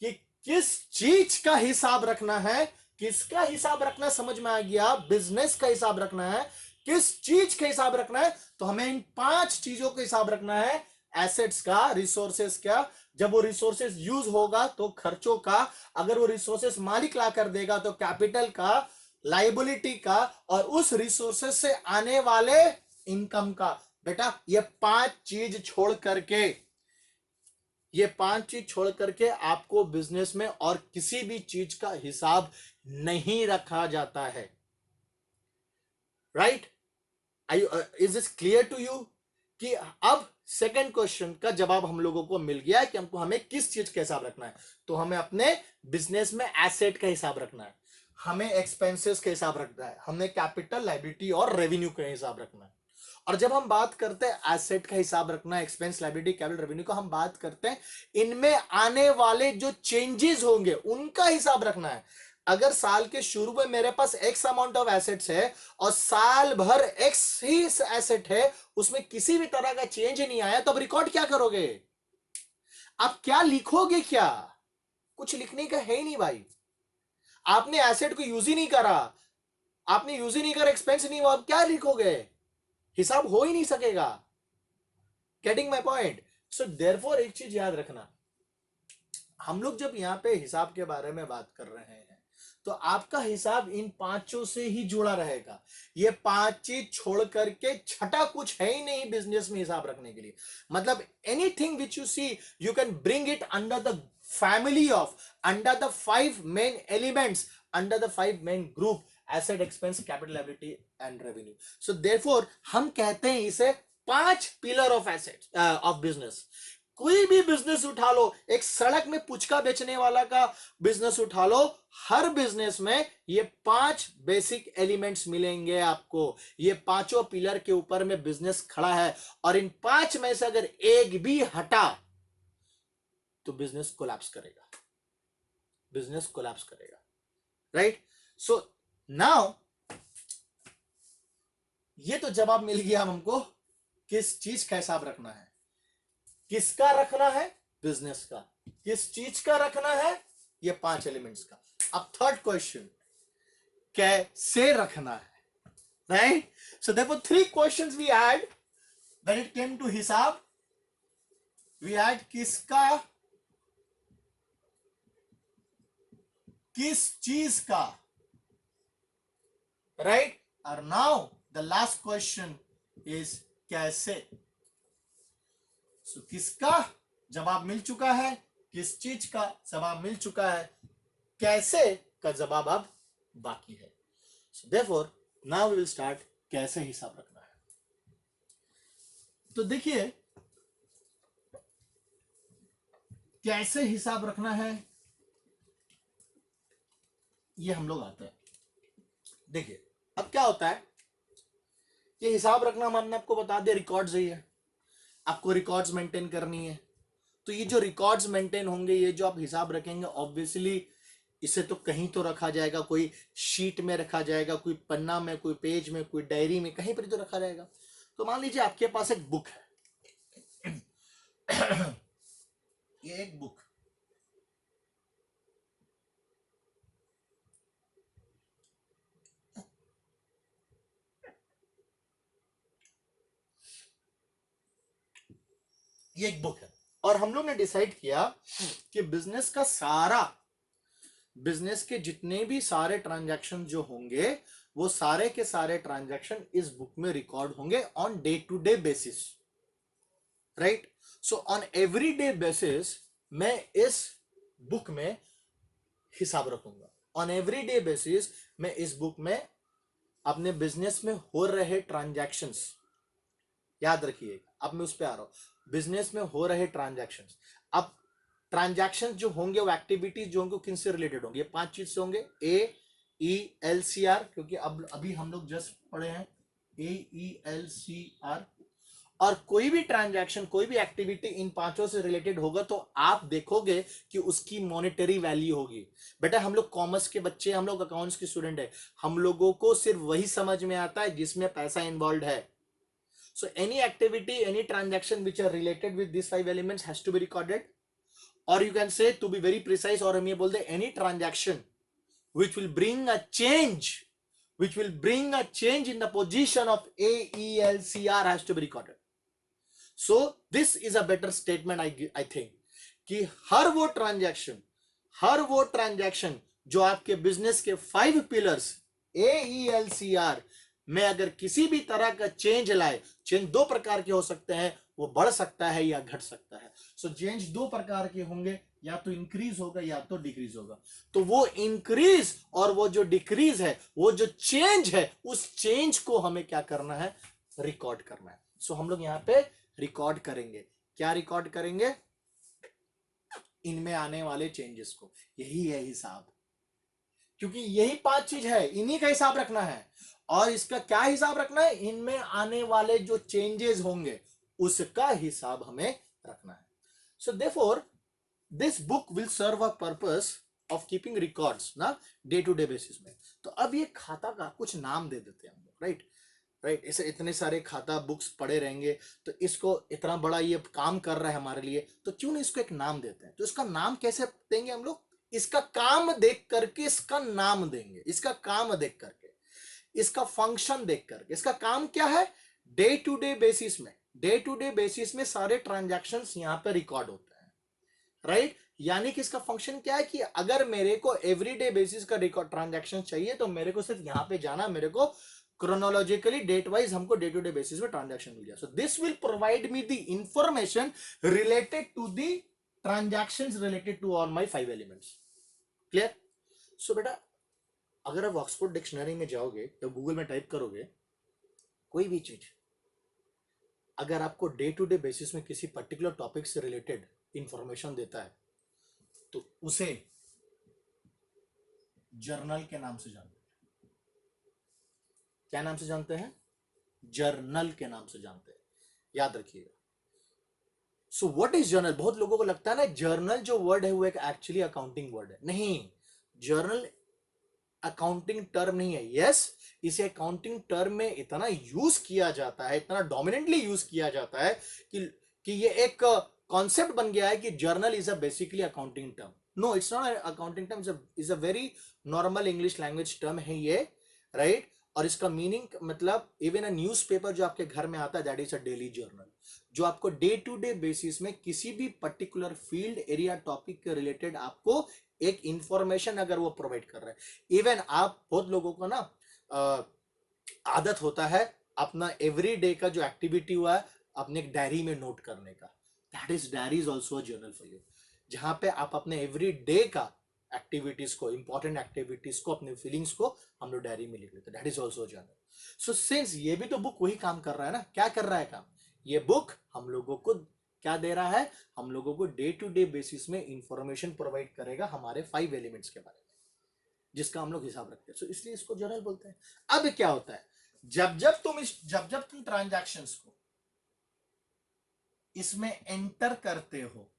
कि किस चीज का हिसाब रखना है, किसका हिसाब रखना समझ में आ गया? बिजनेस का हिसाब रखना है। किस चीज का हिसाब रखना है? तो हमें इन 5 चीजों का हिसाब रखना है, एसेट्स का, रिसोर्सेस का। जब वो रिसोर्सेस यूज होगा तो खर्चों का, अगर वो रिसोर्सेस मालिक ला कर देगा तो कैपिटल का, लाइबिलिटी का, और उस रिसोर्सेस से आने वाले इनकम का। बेटा ये 5 चीज छोड़ करके आपको बिजनेस में और किसी भी चीज का हिसाब नहीं रखा जाता है। Right? Is this clear to you? कि अब सेकंड क्वेश्चन का जवाब हम लोगों को मिल गया है कि हमें किस चीज का हिसाब रखना है। तो हमें अपने बिजनेस में एसेट का हिसाब रखना है, हमें एक्सपेंसेस का हिसाब रखना है, हमें कैपिटल, लायबिलिटी और रेवेन्यू का हिसाब रखना है। और जब हम बात करते हैं एसेट का हिसाब रखना, एक्सपेंस, लायबिलिटी, कैपिटल, रेवेन्यू का, हम बात करते हैं इनमें आने वाले जो चेंजेस होंगे उनका हिसाब रखना है। अगर साल के शुरू में मेरे पास एक्स अमाउंट ऑफ एसेट्स है और साल भर एक्स ही एसेट है, उसमें किसी भी तरह का चेंज नहीं आया, तो अब रिकॉर्ड क्या करोगे? आप क्या लिखोगे? क्या कुछ लिखने का है ही नहीं भाई। आपने एसेट को यूज ही नहीं करा, आपने यूज ही नहीं करा, एक्सपेंस नहीं हुआ, आप क्या लिखोगे? हिसाब हो ही नहीं सकेगा। Getting my point? So therefore एक चीज याद रखना, हम लोग जब यहां पे हिसाब के बारे में बात कर रहे हैं तो आपका हिसाब इन 5 से ही जुड़ा रहेगा। ये 5 चीज छोड़ करके छठा कुछ है ही नहीं बिजनेस में हिसाब रखने के लिए। मतलब anything which you see, you can bring it under the family of, under the 5 main elements, under the 5 main group: asset, expense, capital, liability and revenue. So therefore हम कहते हैं इसे 5 pillar of asset of business. कोई भी बिजनेस उठा लो, एक सड़क में पुचका बेचने वाला का बिजनेस उठा लो, हर बिजनेस में ये 5 बेसिक एलिमेंट्स मिलेंगे आपको। ये 5 पिलर के ऊपर में बिजनेस खड़ा है, और इन 5 में से अगर एक भी हटा तो बिजनेस कोलैप्स करेगा, बिजनेस कोलैप्स करेगा। राइट? सो नाउ ये तो जवाब मिल गया हमको किस चीज का हिसाब रखना है। किसका रखना है? बिजनेस का। किस चीज का रखना है? ये 5 एलिमेंट्स का। अब थर्ड क्वेश्चन, कैसे रखना है? Right? So therefore 3 questions we had when it came to हिसाब। वी हैड किसका, किस चीज का, राइट? और now the last question is कैसे। सो किसका जवाब मिल चुका है, किस चीज का जवाब मिल चुका है, कैसे का जवाब अब बाकी है। So therefore now we will start कैसे हिसाब रखना है। तो देखिए कैसे हिसाब रखना है ये हम लोग आते हैं। देखिए अब क्या होता है, ये हिसाब रखना हमने आपको बता दिया रिकॉर्ड्स ही है, आपको रिकॉर्ड्स मेंटेन करनी है। तो ये जो रिकॉर्ड्स मेंटेन होंगे, ये जो आप हिसाब रखेंगे, ऑब्वियसली इसे तो कहीं तो रखा जाएगा, कोई शीट में रखा जाएगा, कोई पन्ना में, कोई पेज में, कोई डायरी में, कहीं पर तो रखा जाएगा। तो मान लीजिए आपके पास एक बुक है ये एक बुक, ये एक बुक है, और हम लोग ने डिसाइड किया कि बिजनेस के जितने भी सारे ट्रांजैक्शन जो होंगे, वो सारे के सारे ट्रांजैक्शन इस बुक में रिकॉर्ड होंगे on day to day basis, right. So on every day basis मैं इस बुक में हिसाब रखूंगा, ऑन एवरी डे बेसिस मैं इस बुक में अपने बिजनेस में हो रहे ट्रांजैक्शंस, याद रखिएगा, अब मैं उस पे आ रहा हूं, बिजनेस में हो रहे ट्रांजैक्शंस। अब ट्रांजैक्शन जो होंगे, वो एक्टिविटीज जो होंगे, किनसे रिलेटेड होंगे, 5 चीज से होंगे, AELCR, क्योंकि अब अभी हम लोग जस्ट पढ़े हैं AELCR। और कोई भी ट्रांजैक्शन, कोई भी एक्टिविटी इन पांचों से रिलेटेड होगा तो आप देखोगे कि उसकी मॉनेटरी वैल्यू होगी। बेटा हम लोग कॉमर्स के बच्चे, हम लोग अकाउंट्स के स्टूडेंट है, हम लोगों को सिर्फ वही समझ में आता है जिसमें पैसा इन्वॉल्व है। So any activity, any transaction which are related with these 5 elements has to be recorded, or you can say to be very precise, और हम ये बोल दे any transaction which will bring a change, which will bring a change in the position of AELCR has to be recorded. So this is a better statement I think कि हर वो ट्रांजैक्शन जो आपके बिजनेस के 5 पिलर्स AELCR में अगर किसी भी तरह का चेंज लाए, चेंज 2 प्रकार के हो सकते हैं, वो बढ़ सकता है या घट सकता है। सो चेंज 2 प्रकार के होंगे, या तो इंक्रीज होगा या तो डिक्रीज होगा। तो वो इंक्रीज और वो जो डिक्रीज है, वो जो चेंज है, उस चेंज को हमें क्या करना है, रिकॉर्ड करना है। सो हम लोग यहाँ पे रिकॉर्ड करेंगे, क्या रिकॉर्ड करेंगे, इनमें आने वाले चेंजेस को। यही है हिसाब, क्योंकि यही 5 चीज है, इन्हीं का हिसाब रखना है। और इसका क्या हिसाब रखना है, इनमें आने वाले जो चेंजेस होंगे उसका हिसाब हमें रखना है। So therefore this book will serve a purpose of keeping records ना डे टू डे बेसिस में। तो अब ये खाता का कुछ नाम दे देते हैं हम लोग, राइट। ऐसे इतने सारे खाता बुक्स पड़े रहेंगे, तो इसको इतना बड़ा ये काम कर रहा है हमारे लिए, तो क्यों नहीं इसको एक नाम देते हैं। तो इसका नाम कैसे देंगे हम लोग, इसका काम देख करके इसका नाम देंगे, इसका काम देख करके, इसका फंक्शन देख करके। इसका काम क्या है, डे टू डे बेसिस में सारे ट्रांजैक्शंस यहां पे रिकॉर्ड होते हैं, राइट। यानी कि इसका फंक्शन क्या है कि अगर मेरे को एवरीडे बेसिस का रिकॉर्ड ट्रांजैक्शन चाहिए, तो मेरे को सिर्फ यहां पे जाना, मेरे को क्रोनोलॉजिकली डेट वाइज हमको डे टू डे बेसिस में ट्रांजैक्शन मिल गया। So this will provide me the information related to the transactions related to all my 5 elements. Clear. So बेटा अगर आप ऑक्सफोर्ड डिक्शनरी में जाओगे या गूगल में टाइप करोगे, कोई भी चीज अगर आपको डे टू डे बेसिस में किसी पर्टिकुलर टॉपिक से रिलेटेड इंफॉर्मेशन देता है, तो उसे जर्नल के नाम से जानते हैं। क्या नाम से जानते हैं, जर्नल के नाम से जानते हैं, याद रखिएगा। सो व्हाट इज जर्नल, बहुत लोगों को लगता है ना जर्नल जो वर्ड है वो एक एक्चुअली अकाउंटिंग वर्ड है। नहीं, जर्नल अकाउंटिंग टर्म नहीं है। यस, इसे अकाउंटिंग टर्म में इतना यूज किया जाता है, इतना डोमिनेंटली यूज किया जाता है कि ये एक कॉन्सेप्ट बन गया है कि journal is a basically accounting term. No, it's not accounting term, is a very normal English language term है ये, राइट। और इसका मीनिंग मतलब इवन अ न्यूज़पेपर जो आपके घर में आता है, that is a daily journal, जो आपको डे टू डे बेसिस में किसी भी पर्टिकुलर फील्ड, एरिया, टॉपिक के रिलेटेड आपको एक इंफॉर्मेशन अगर वो प्रोवाइड कर रहा है। इवन आप बहुत लोगों को ना आदत होता है अपना एवरी डे का जो एक्टिविटी हुआ है अपने एक डायरी में नोट करने का। That is diary is also a journal for you, जहां पे आप अपने एवरी डे का एक्टिविटीज को, इंपॉर्टेंट एक्टिविटीज को, अपने फीलिंग्स को हम लोग डायरी में लिख लेते हैं, that is also journal. So since ये भी तो बुक वही काम कर रहा है ना, क्या कर रहा है काम, ये बुक हम लोगों को क्या दे रहा है, हम लोगों को डे टू डे बेसिस में इंफॉर्मेशन प्रोवाइड करेगा हमारे 5 एलिमेंट्स के बारे में, जिसका हम लोग हिसाब रखते हैं। सो इसलिए इसको जर्नल बोलते हैं। अब क्या होता है, जब जब तुम ट्रांजैक्शंस को इसमें एंटर करते हो,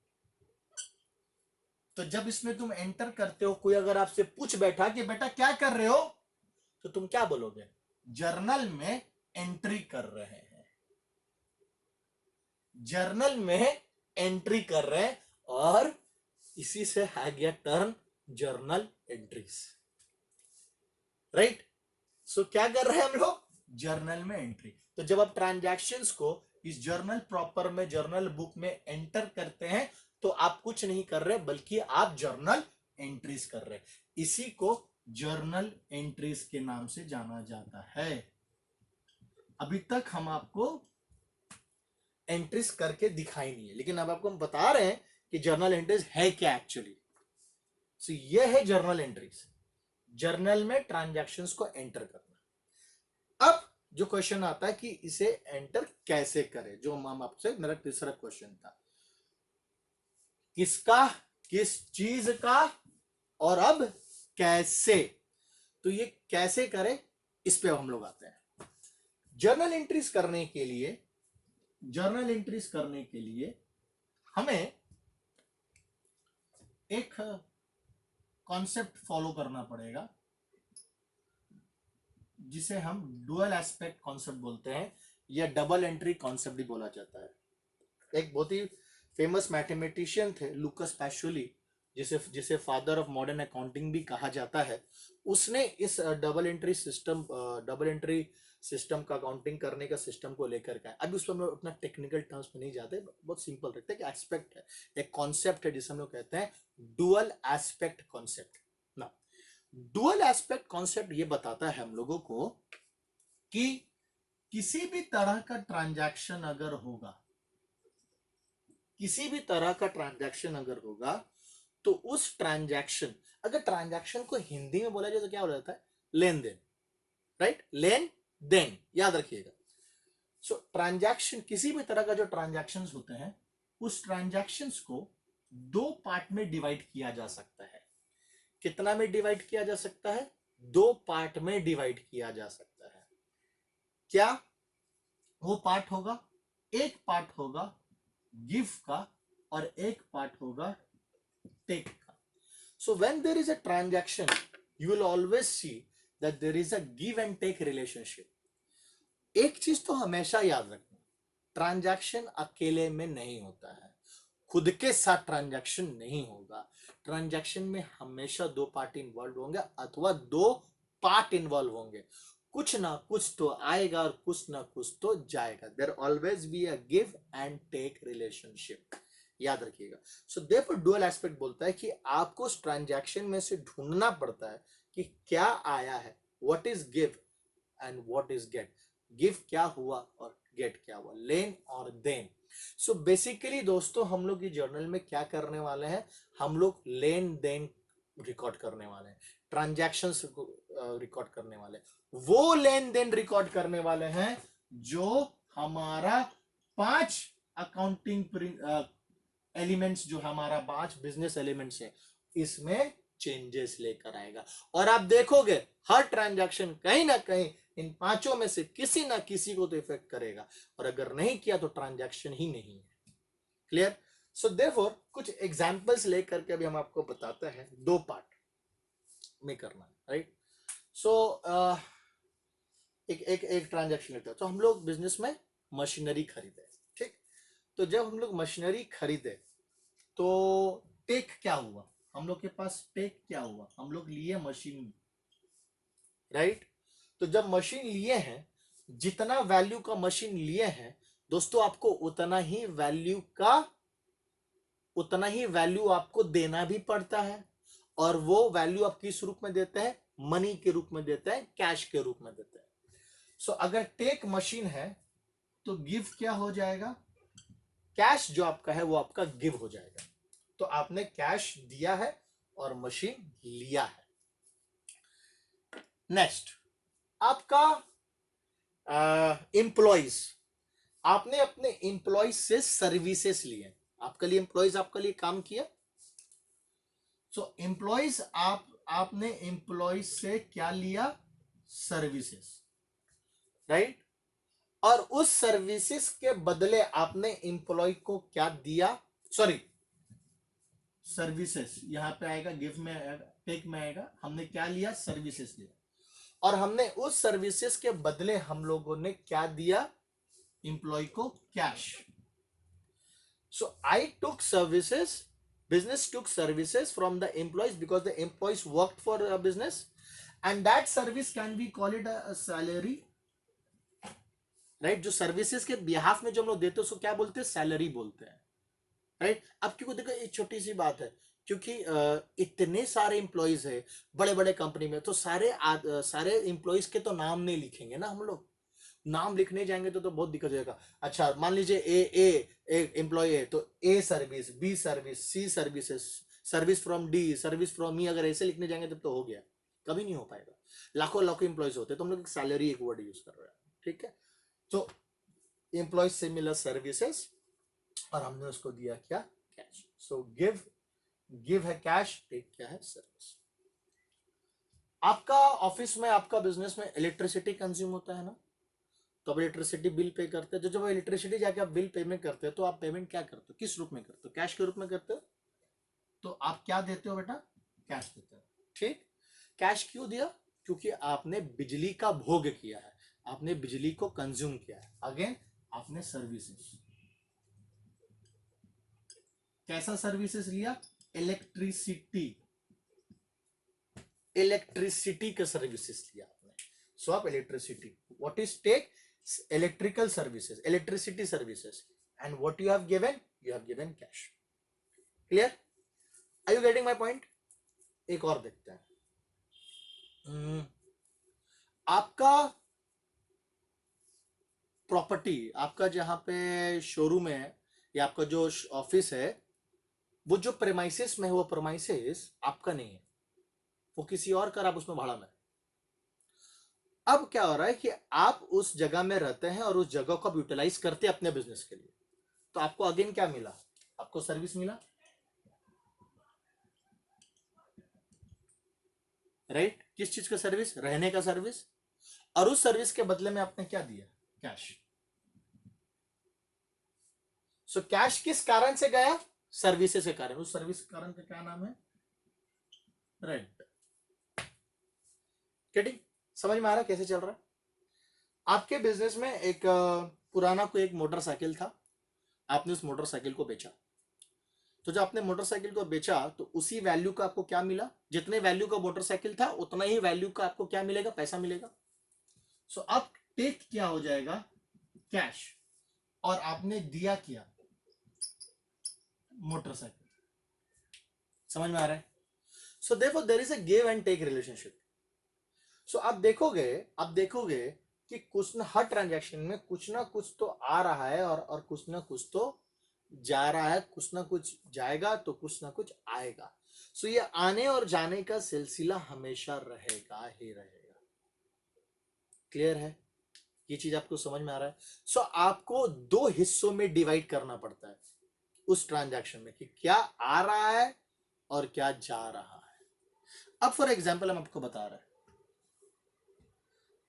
तो जब इसमें तुम एंटर करते हो, कोई अगर आपसे पूछ बैठा कि बेटा क्या कर रहे हो, तो तुम क्या बोलोगे, जर्नल में एंट्री कर रहे हैं, जर्नल में एंट्री कर रहे हैं, और इसी से आ गया टर्म जर्नल एंट्रीज, राइट। सो क्या कर रहे हैं हम लोग, जर्नल में एंट्री। तो जब आप ट्रांजैक्शंस को इस जर्नल प्रॉपर में, जर्नल बुक में एंटर करते हैं, तो आप कुछ नहीं कर रहे, बल्कि आप जर्नल एंट्रीज कर रहे हैं। इसी को जर्नल एंट्रीज के नाम से जाना जाता है। अभी तक हम आपको एंट्रीज करके दिखाई नहीं है, लेकिन अब आपको हम बता रहे हैं कि जर्नल एंट्रीज है क्या एक्चुअली। सो ये है जर्नल एंट्रीज, जर्नल में ट्रांजैक्शंस को एंटर करना। अब जो क्वेश्चन आता है कि इसे एंटर कैसे करें, जो हम आपसे, मेरा तीसरा क्वेश्चन था, किसका, किस चीज का, और अब कैसे। तो ये कैसे करें, इस पे हम लोग आते हैं। जर्नल एंट्रीज करने के लिए, जर्नल एंट्रीज करने के लिए हमें एक कॉन्सेप्ट फॉलो करना पड़ेगा, जिसे हम डुअल एस्पेक्ट कॉन्सेप्ट बोलते हैं, या डबल एंट्री कॉन्सेप्ट भी बोला जाता है। एक बहुत ही फेमस मैथमेटिशियन थे लुकास पैशोली, जिसे फादर ऑफ मॉडर्न अकाउंटिंग भी कहा जाता है। उसने इस डबल एंट्री सिस्टम का अकाउंटिंग करने का सिस्टम को लेकर के, अभी उस पर हम लोग अपना टेक्निकल टर्म्स में नहीं जाते, बहुत सिंपल रखते हैं कि एस्पेक्ट है, एक कॉन्सेप्ट है जिसे हम लोग कहते हैं डुअल एस्पेक्ट कॉन्सेप्ट ना। डुअल एस्पेक्ट कॉन्सेप्ट ये बताता है हम लोगों को कि किसी भी तरह का ट्रांजैक्शन अगर होगा, किसी भी तरह का ट्रांजैक्शन अगर होगा, तो उस ट्रांजैक्शन, अगर ट्रांजैक्शन को हिंदी में बोला जाए तो क्या हो जाता है, लेन देन, राइट, लेन देन, याद रखिएगा। सो ट्रांजैक्शन, किसी भी तरह का जो ट्रांजैक्शंस होते हैं, उस ट्रांजैक्शंस को 2 पार्ट में डिवाइड किया जा सकता है। कितना में डिवाइड किया जा सकता है, 2 पार्ट में डिवाइड किया जा सकता है। क्या वो पार्ट होगा, एक पार्ट होगा गिव का, और एक पार्ट होगा टेक का। So when there is a transaction, you will always see that there is a give and take relationship. एक चीज तो हमेशा याद रखना, ट्रांजैक्शन अकेले में नहीं होता है, खुद के साथ ट्रांजैक्शन नहीं होगा। ट्रांजैक्शन में हमेशा 2 पार्टी इन्वॉल्व होंगे, अथवा 2 पार्ट इन्वॉल्व होंगे। कुछ ना कुछ तो आएगा और कुछ ना कुछ तो जाएगा। There always be a give and take relationship, याद रखिएगा। सो देयरफॉर डुअल एस्पेक्ट बोलता है कि आपको उस ट्रांजैक्शन में से ढूंढना पड़ता है कि क्या आया है, what is give and what is get. Give क्या हुआ और गेट क्या हुआ, लेन और देन। सो बेसिकली दोस्तों, हम लोग ये जर्नल में क्या करने वाले हैं, हम लोग लेन देन रिकॉर्ड करने वाले हैं, ट्रांजैक्शंस रिकॉर्ड करने वाले हैं। वो लेन देन रिकॉर्ड करने वाले हैं जो हमारा 5 अकाउंटिंग एलिमेंट्स, जो हमारा 5 बिजनेस एलिमेंट्स है, इसमें चेंजेस लेकर आएगा। और आप देखोगे हर ट्रांजैक्शन कहीं ना कहीं इन 5 में से किसी ना किसी को तो इफेक्ट करेगा, और अगर नहीं किया तो ट्रांजैक्शन ही नहीं है। क्लियर। सो देयरफॉर कुछ एग्जांपल्स लेकर के अभी हम आपको बताते हैं, 2 पार्ट में करना है, राइट। सो एक ट्रांजैक्शन लेते हैं। तो हम लोग बिजनेस में मशीनरी खरीदे, ठीक। तो जब हम लोग मशीनरी खरीदे, तो टेक क्या हुआ, हम लोग के पास टेक क्या हुआ, हम लोग लिए मशीन, राइट। तो जब मशीन लिए हैं, जितना वैल्यू का मशीन लिए हैं दोस्तों, आपको उतना ही वैल्यू आपको देना भी पड़ता है। और वो वैल्यू आप किस रूप में देते हैं, मनी के रूप में देते हैं, कैश के रूप में देते हैं। सो अगर टेक मशीन है तो गिव क्या हो जाएगा, कैश जो आपका है वो आपका गिव हो जाएगा। तो आपने कैश दिया है और मशीन लिया है। नेक्स्ट, आपका एम्प्लॉइज, आपने अपने एम्प्लॉइज से सर्विसेज लिए, आपके लिए एम्प्लॉइज आपके लिए काम किया। सो एम्प्लॉइज आपने एम्प्लॉइज से क्या लिया, सर्विसेज, राइट। और उस सर्विसेज के बदले आपने एम्प्लॉय को क्या दिया, सॉरी सर्विसेज यहां पे आएगा, गिफ्ट में आएगा, टेक में आएगा, हमने क्या लिया, सर्विसेज लिया, और हमने उस सर्विसेज के बदले हम लोगों ने क्या दिया, एम्प्लॉय को cash. So I took services, business took services from the employees because the employees worked for a business, and that service can be call it a salary, right. जो सर्विसेज के बिहाफ में जो हम लोग देते हैं उसको क्या बोलते हैं, सैलरी बोलते हैं, राइट। अब क्योंकि देखो एक छोटी सी बात है, क्योंकि इतने सारे एम्प्लॉयज है बड़े बड़े कंपनी में, तो सारे एम्प्लॉयज के तो नाम नहीं लिखेंगे ना हम लोग, नाम लिखने जाएंगे तो बहुत दिक्कत हो जाएगा। अच्छा मान लीजिए ए एम्प्लॉय है तो A service, B service, C services, service from D, service from me, अगर ऐसे लिखने जाएंगे तब तो हो गया, कभी नहीं हो पाएगा। लाखों लाखों एम्प्लॉयज होते हैं तो हम लोग सैलरी एक वर्ड यूज कर रहे हैं, ठीक है। तो एम्प्लॉय से मिला सर्विसेज और हमने उसको दिया क्या, कैश। सो गिव है कैश, टेक क्या है, सर्विस। आपका ऑफिस में, आपका बिजनेस में इलेक्ट्रिसिटी कंज्यूम होता है ना, तो अब इलेक्ट्रिसिटी बिल पे करते हैं, तो जब इलेक्ट्रिसिटी जाके आप बिल पेमेंट करते हो तो आप पेमेंट क्या करते हो, किस रूप में करते हो, कैश के रूप में करते हो। तो आप क्या देते हो बेटा, कैश देते हो, ठीक। कैश क्यों दिया, क्योंकि आपने बिजली का भोग किया है, आपने बिजली को कंज्यूम किया है। अगेन आपने सर्विसेज, कैसा सर्विसेज लिया, इलेक्ट्रिसिटी, इलेक्ट्रिसिटी का सर्विसेज लिया आपने। सो आप electricity, what is take, electrical services, electricity services, and what you have given cash. Clear, are you getting my point. एक और देखते हैं, आपका प्रॉपर्टी, आपका जहां पे शोरूम है या आपका जो ऑफिस है, वो जो प्रेमाइसेस में है वो प्रेमाइसेस आपका नहीं है, वो किसी और का, आप उसमें भाड़ा में। अब क्या हो रहा है कि आप उस जगह में रहते हैं और उस जगह को आप यूटिलाइज करते हैं अपने बिजनेस के लिए, तो आपको अगेन क्या मिला, आपको सर्विस मिला, राइट। किस चीज का सर्विस, रहने का सर्विस, और उस सर्विस के बदले में आपने क्या दिया, कैश। सो कैश किस कारण से गया, सर्विसेज के कारण, उस सर्विस के कारण का क्या नाम है, रेंट। गेटिंग, समझ में आ रहा है कैसे चल रहा है। आपके बिजनेस में एक पुराना कोई एक मोटरसाइकिल था, आपने उस मोटरसाइकिल को बेचा, तो जब आपने मोटरसाइकिल को बेचा तो उसी वैल्यू का आपको क्या मिला, जितने वैल्यू का मोटरसाइकिल था उतना ही वैल्यू का आपको क्या मिलेगा, पैसा मिलेगा। सो अब टेक क्या हो जाएगा, कैश, और आपने दिया क्या, मोटरसाइकिल। समझ में आ रहा है। सो देखो there is a give and take relationship. So आप देखोगे कि कुछ ना, हर ट्रांजैक्शन में कुछ ना कुछ तो आ रहा है और कुछ ना कुछ तो जा रहा है, कुछ ना कुछ जाएगा तो कुछ ना कुछ आएगा। सो ये आने और जाने का सिलसिला हमेशा रहेगा ही रहेगा। क्लियर है, ये चीज आपको समझ में आ रहा है। सो आपको दो हिस्सों में डिवाइड करना पड़ता है उस ट्रांजैक्शन में, कि क्या आ रहा है और क्या जा रहा है। अब फॉर एग्जाम्पल हम आपको बता रहे हैं,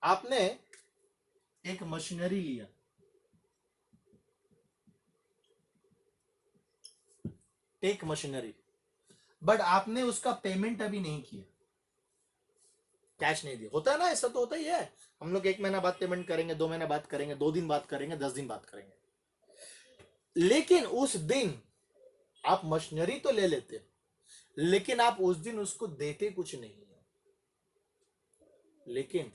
आपने एक मशीनरी लिया, टेक मशीनरी, बट आपने उसका पेमेंट अभी नहीं किया, कैश नहीं दिया। होता है ना, ऐसा तो होता ही है, हम लोग 1 महीना बाद पेमेंट करेंगे, 2 महीना बाद करेंगे, 2 दिन बाद करेंगे, 10 दिन बाद करेंगे, लेकिन उस दिन आप मशीनरी तो ले लेते हो, लेकिन आप उस दिन उसको देते कुछ नहीं हो, लेकिन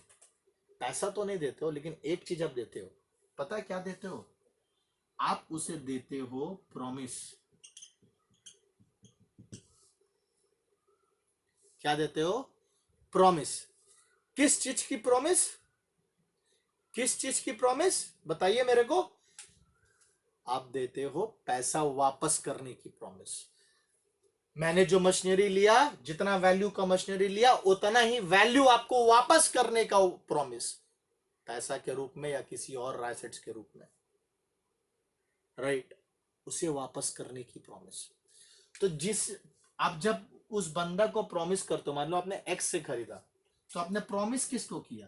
पैसा तो नहीं देते हो, लेकिन एक चीज आप देते हो, पता है क्या देते हो, आप उसे देते हो प्रॉमिस। क्या देते हो, प्रॉमिस। किस चीज की प्रॉमिस, किस चीज की प्रॉमिस बताइए मेरे को, आप देते हो पैसा वापस करने की प्रॉमिस। मैंने जो मशीनरी लिया, जितना वैल्यू का मशीनरी लिया, उतना ही वैल्यू आपको वापस करने का प्रॉमिस, पैसा के रूप में या किसी और एसेट्स के रूप में, राइट, उसे वापस करने की प्रॉमिस। तो जिस, आप जब उस बंदा को प्रॉमिस करते हो, मान लो आपने एक्स से खरीदा, तो आपने प्रॉमिस किसको किया?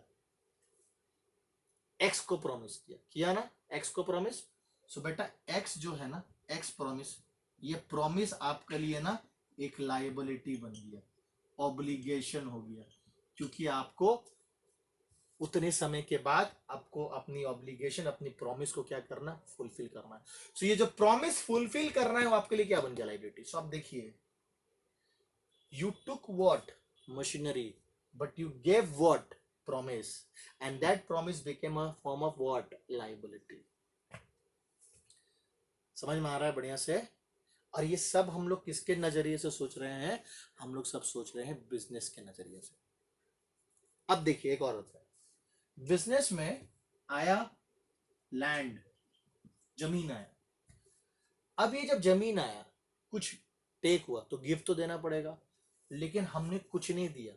एक्स को प्रॉमिस किया, किया ना, एक्स को प्रॉमिस। सो बेटा एक्स जो है ना, एक्स प्रॉमिस, ये प्रॉमिस आपके लिए ना एक लायबिलिटी बन गया, ऑब्लिगेशन हो गया, क्योंकि आपको उतने समय के बाद आपको अपनी ऑब्लिगेशन, अपनी प्रॉमिस को क्या करना, फुलफिल करना है। सो ये जो प्रॉमिस फुलफिल करना है वो आपके लिए क्या बन गया, लायबिलिटी। सो आप देखिए, you took what, machinery, but you gave what, promise, and that promise became a form of what, liability। समझ में आ रहा है बढ़िया से? और ये सब हम लोग किसके नजरिए से सोच रहे हैं? हम लोग सब सोच रहे हैं बिजनेस के नजरिए से। अब देखिए एक और होता है, बिजनेस में आया लैंड, जमीन आया। अब ये जब जमीन आया, कुछ टेक हुआ तो गिफ्ट तो देना पड़ेगा, लेकिन हमने कुछ नहीं दिया।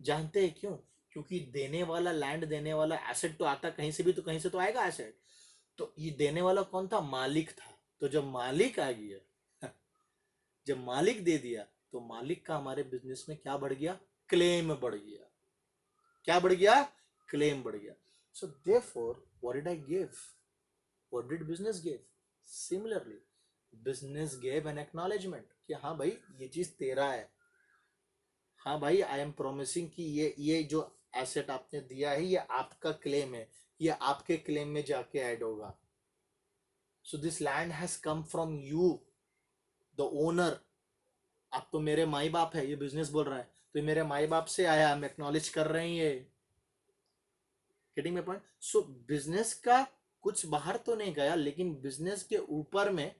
जानते हैं क्यों? क्योंकि देने वाला, लैंड देने वाला, एसेट तो आता कहीं से भी, तो कहीं से तो आएगा एसेट। तो ये देने वाला कौन था? मालिक था। तो जब मालिक आ गया, जब मालिक दे दिया, तो मालिक का हमारे बिजनेस में क्या बढ़ गया? क्लेम बढ़ गया। क्या बढ़ गया? क्लेम बढ़ गया। So therefore what did I give? What did business give? Similarly business give an acknowledgement कि हाँ भाई ये चीज तेरा है। हाँ भाई, आई एम प्रोमिसिंग कि ये जो एसेट आपने दिया है ये आपका क्लेम है, ये आपके क्लेम में जाके ऐड होगा। So this land has come from you, the owner. आप तो मेरे माई बाप है, ये बिजनेस बोल रहा है, तो ये मेरे माई बाप से आया, हम एक्नॉलेज कर रहे हैं ये। Getting my point? So business का कुछ बाहर तो नहीं गया, लेकिन बिजनेस के ऊपर में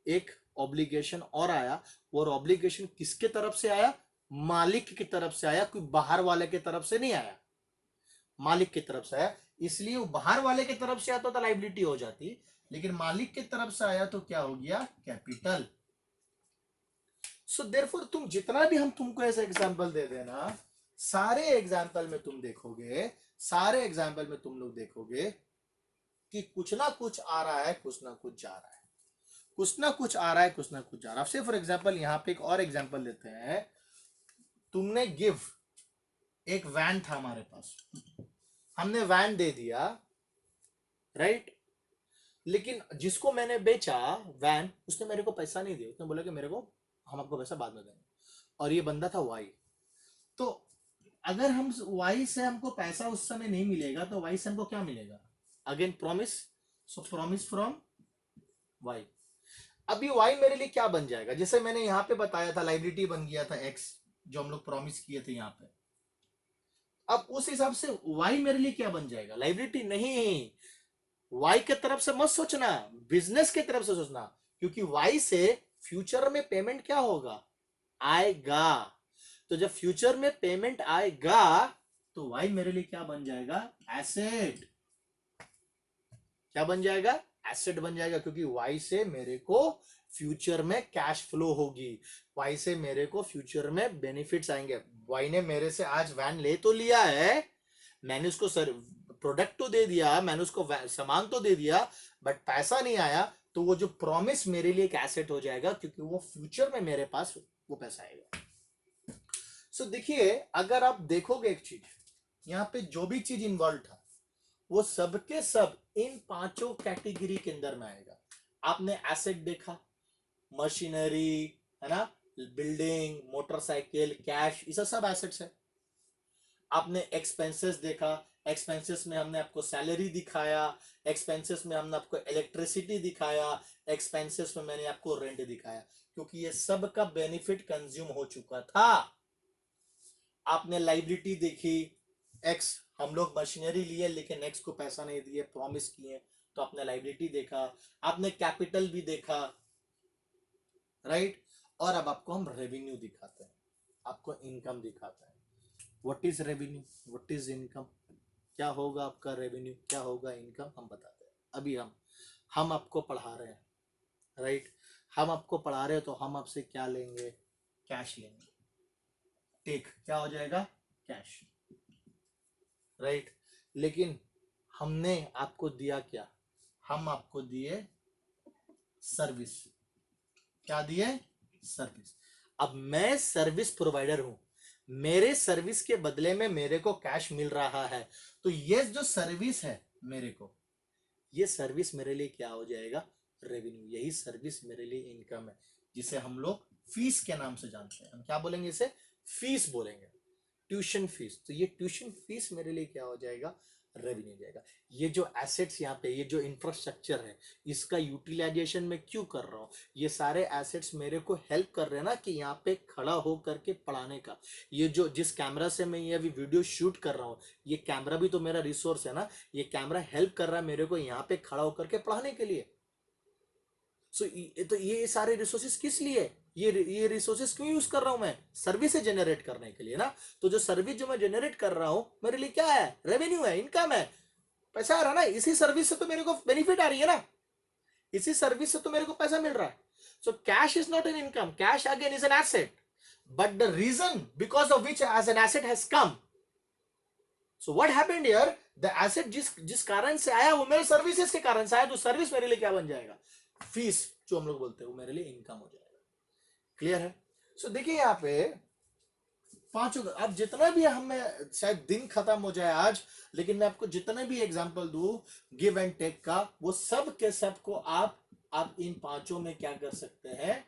एक ऑब्लिगेशन और आया। और ऑब्लिगेशन किसके तरफ से आया? मालिक की तरफ से आया, कोई बाहर वाले की तरफ से नहीं आया, मालिक की तरफ से आया। इसलिए वो बाहर वाले की तरफ से आता तो लाइबिलिटी हो जाती, लेकिन मालिक की तरफ से आया तो क्या हो गया? कैपिटल। सो देयरफॉर तुम जितना भी हम तुमको ऐसा एग्जांपल दे देना, सारे एग्जांपल में तुम देखोगे, सारे एग्जांपल में तुम लोग देखोगे कि कुछ ना कुछ आ रहा है, कुछ ना कुछ जा रहा है, कुछ ना कुछ आ रहा है, कुछ ना कुछ जा रहा है। से फॉर एग्जांपल यहाँ पे एक और एग्जांपल लेते हैं। तुमने गिव, एक वैन था हमारे पास, हमने वैन दे दिया, राइट, लेकिन जिसको मैंने बेचा वैन, उसने मेरे को पैसा नहीं दिया। उसने बोला कि मेरे को, हम आपको पैसा बाद में देंगे। और ये बंदा था वाई। तो अगर हम वाई से हमको पैसा उस समय नहीं मिलेगा, तो वाई से हमको क्या मिलेगा? Again promise. So promise from Y. अभी वाई मेरे लिए क्या बन जाएगा? जैसे मैंने यहाँ पे बताया था, लाइबिलिटी बन गया था एक्स, जो हम लोग प्रॉमिस किए थे यहाँ पे। अब उस हिसाब से वाई मेरे लिए क्या बन जाएगा? लाइबिलिटी नहीं। वाई के तरफ से मत सोचना, बिजनेस के तरफ से सोचना, क्योंकि वाई से फ्यूचर में पेमेंट क्या होगा? आएगा। तो जब फ्यूचर में पेमेंट आएगा, तो वाई मेरे लिए क्या बन जाएगा? एसेट। क्या बन जाएगा? एसेट बन जाएगा, क्योंकि वाई से मेरे को फ्यूचर में कैश फ्लो होगी, वाई से मेरे को फ्यूचर में बेनिफिट्स आएंगे। वाई ने मेरे से आज वैन ले तो लिया है, मैंने उसको सर प्रोडक्ट तो दे दिया, मैंने उसको सामान तो दे दिया, बट पैसा नहीं आया। तो वो जो प्रॉमिस मेरे लिए एक एसेट हो जाएगा, क्योंकि वो फ्यूचर में मेरे पास वो पैसा आएगा। सो देखिए, अगर आप देखोगे एक चीज, यहाँ पे जो भी चीज इन्वॉल्व था, वो सबके सब इन पांचों कैटेगरी के अंदर में आएगा। आपने एसेट देखा, मशीनरी, है ना, बिल्डिंग, मोटरसाइकिल, कैश, ये सब एसेट्स है। आपने एक्सपेंसेस देखा, एक्सपेंसेस में हमने आपको सैलरी दिखाया, एक्सपेंसेस में हमने आपको इलेक्ट्रिसिटी दिखाया, एक्सपेंसेस में मैंने आपको रेंट दिखाया, क्योंकि ये सब का बेनिफिट कंज्यूम हो चुका था। आपने लाइबिलिटी देखी, एक्स, हम लोग मशीनरी लिए लेकिन एक्स को पैसा नहीं दिए, प्रॉमिस किए, तो आपने लाइबिलिटी देखा। आपने कैपिटल भी देखा, राइट। और अब आपको हम रेवेन्यू दिखाते हैं, आपको इनकम दिखाते हैं। What is revenue, what is income, क्या होगा आपका रेवेन्यू, क्या होगा इनकम, हम बताते हैं। अभी हम आपको पढ़ा रहे हैं, राइट, हम आपको पढ़ा रहे हैं तो हम आपसे क्या लेंगे, कैश लेंगे, टेक क्या हो जाएगा, कैश, राइट। लेकिन हमने आपको दिया क्या, हम आपको दिए सर्विस, क्या दिए, सर्विस। अब मैं सर्विस प्रोवाइडर हूं, मेरे सर्विस के बदले में मेरे को कैश मिल रहा है, तो ये जो सर्विस है मेरे को, ये सर्विस मेरे लिए क्या हो जाएगा, रेवेन्यू। यही सर्विस मेरे लिए इनकम है, जिसे हम लोग फीस के नाम से जानते हैं। हम क्या बोलेंगे, इसे फीस बोलेंगे, ट्यूशन फीस। तो ये ट्यूशन फीस मेरे लिए क्या हो जाएगा, रेवेन्यू जाएगा। ये जो एसेट्स यहाँ पे, ये जो इंफ्रास्ट्रक्चर है, इसका यूटिलाइजेशन मैं क्यों कर रहा हूँ, ये सारे एसेट्स मेरे को हेल्प कर रहे हैं ना कि यहाँ पे खड़ा हो करके पढ़ाने का। ये जो जिस कैमरा से मैं ये अभी वीडियो शूट कर रहा हूँ, ये कैमरा भी तो मेरा रिसोर्स है ना, ये कैमरा हेल्प कर रहा है मेरे को यहाँ पे खड़ा होकर के पढ़ाने के लिए। तो ये सारे रिसोर्सेस किस लिए, ये रिसोर्सेस क्यों यूज कर रहा हूं मैं, सर्विस जनरेट करने के लिए ना। तो जो सर्विस जो मैं जनरेट कर रहा हूं मेरे लिए क्या है, रेवेन्यू है, इनकम है, पैसा आ रहा है ना, इसी सर्विस से तो मेरे को बेनिफिट आ रही है ना, इसी सर्विस से तो मेरे को पैसा मिल रहा है। So cash is not an income, cash again is an asset, but the reason because of which as an asset has come, so what happened here, the asset जिस कारण से आया वो मेरे सर्विसेज के कारण से आया, तो सर्विस मेरे लिए क्या बन जाएगा, फीस जो हम लोग बोलते हैं, वो मेरे लिए इनकम हो जाएगा। क्लियर है। सो देखिए यहाँ पे पांचों, अब जितना भी हमें शायद दिन खत्म हो जाए आज, लेकिन मैं आपको जितने भी एग्जांपल दूं गिव एंड टेक का, वो सब के सब को आप इन पांचों में क्या कर सकते हैं,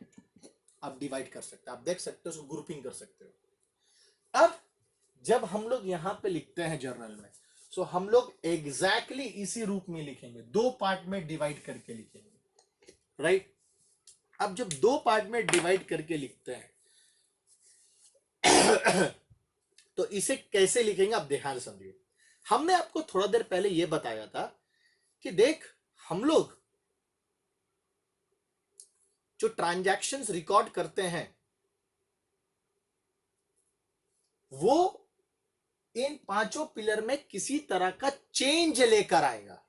आप डिवाइड कर सकते हैं, आप देख सकते हो, उसको ग्रुपिंग कर सकते हो। अब जब हम लोग यहां पे लिखते हैं जर्नल में, सो हम लोग एग्जैक्टली इसी रूप में लिखेंगे, दो पार्ट में डिवाइड करके लिखेंगे, राइट। अब जब दो पार्ट में डिवाइड करके लिखते हैं तो इसे कैसे लिखेंगे, आप ध्यान समझिए। हमने आपको थोड़ा देर पहले यह बताया था कि देख, हम लोग जो ट्रांजैक्शंस रिकॉर्ड करते हैं वो इन पांचों पिलर में किसी तरह का चेंज लेकर आएगा।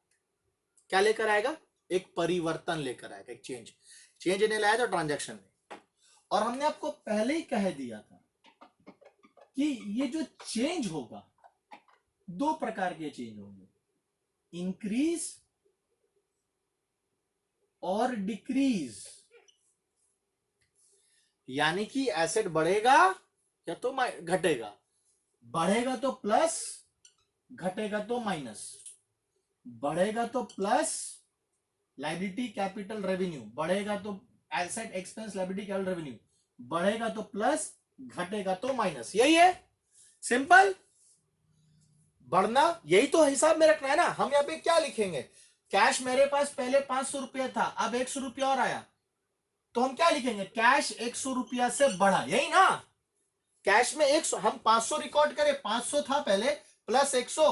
क्या लेकर आएगा, एक परिवर्तन लेकर आएगा, एक चेंज। चेंज नहीं लाया तो ट्रांजैक्शन नहीं। और हमने आपको पहले ही कह दिया था कि ये जो चेंज होगा, दो प्रकार के चेंज होंगे, इंक्रीज और डिक्रीज। यानी कि एसेट बढ़ेगा या तो घटेगा, बढ़ेगा तो प्लस, घटेगा तो माइनस, बढ़ेगा तो प्लस लायबिलिटी कैपिटल रेवेन्यू, बढ़ेगा तो asset expense liability capital revenue, बढ़ेगा तो प्लस, घटेगा तो माइनस। यही है, सिंपल। बढ़ना, यही तो हिसाब में रखना है ना। हम यहाँ पे क्या लिखेंगे, कैश मेरे पास पहले 500 रुपया था, अब 100 रुपया और आया, तो हम क्या लिखेंगे, कैश 100 रुपया से बढ़ा, यही ना। कैश में 100, हम 500 रिकॉर्ड करें, 500 था पहले, प्लस 100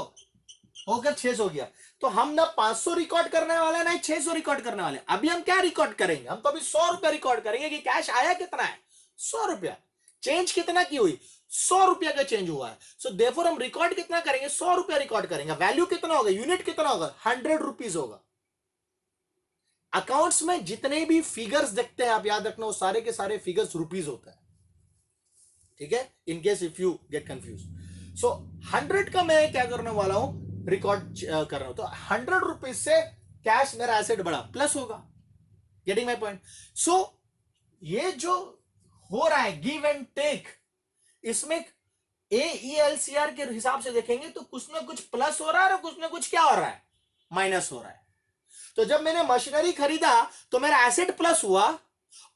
होकर 600 हो गया। तो हम ना 500 रिकॉर्ड करने वाले ना 600 रिकॉर्ड करने वाले। अभी हम क्या रिकॉर्ड करेंगे, हम तो अभी 100 रुपया रिकॉर्ड करेंगे कि कैश आया कितना है, 100 रुपया, चेंज कितना की हुई, 100 रुपया का चेंज हुआ है। सो देयरफॉर हम रिकॉर्ड कितना करेंगे, 100 रुपया रिकॉर्ड करेंगे। वैल्यू कितना होगा, यूनिट कितना होगा, 100 रुपीज होगा। अकाउंट्स में जितने भी फिगर्स देखते हैं आप याद रखना, वो सारे के सारे फिगर्स रुपीज होता है, ठीक है, in case if you get confuse. So 100 का मैं क्या करने वाला हूं, रिकॉर्ड कर रहा हूं, तो 100 रुपीज से कैश मेरा एसेट बढ़ा, प्लस होगा। Getting my point. सो ये जो हो रहा है गिव एंड टेक, इसमें AELCR के हिसाब से देखेंगे तो कुछ ना कुछ प्लस हो रहा है और कुछ ना कुछ क्या हो रहा है, माइनस हो रहा है। तो जब मैंने मशीनरी खरीदा तो मेरा एसेट प्लस हुआ,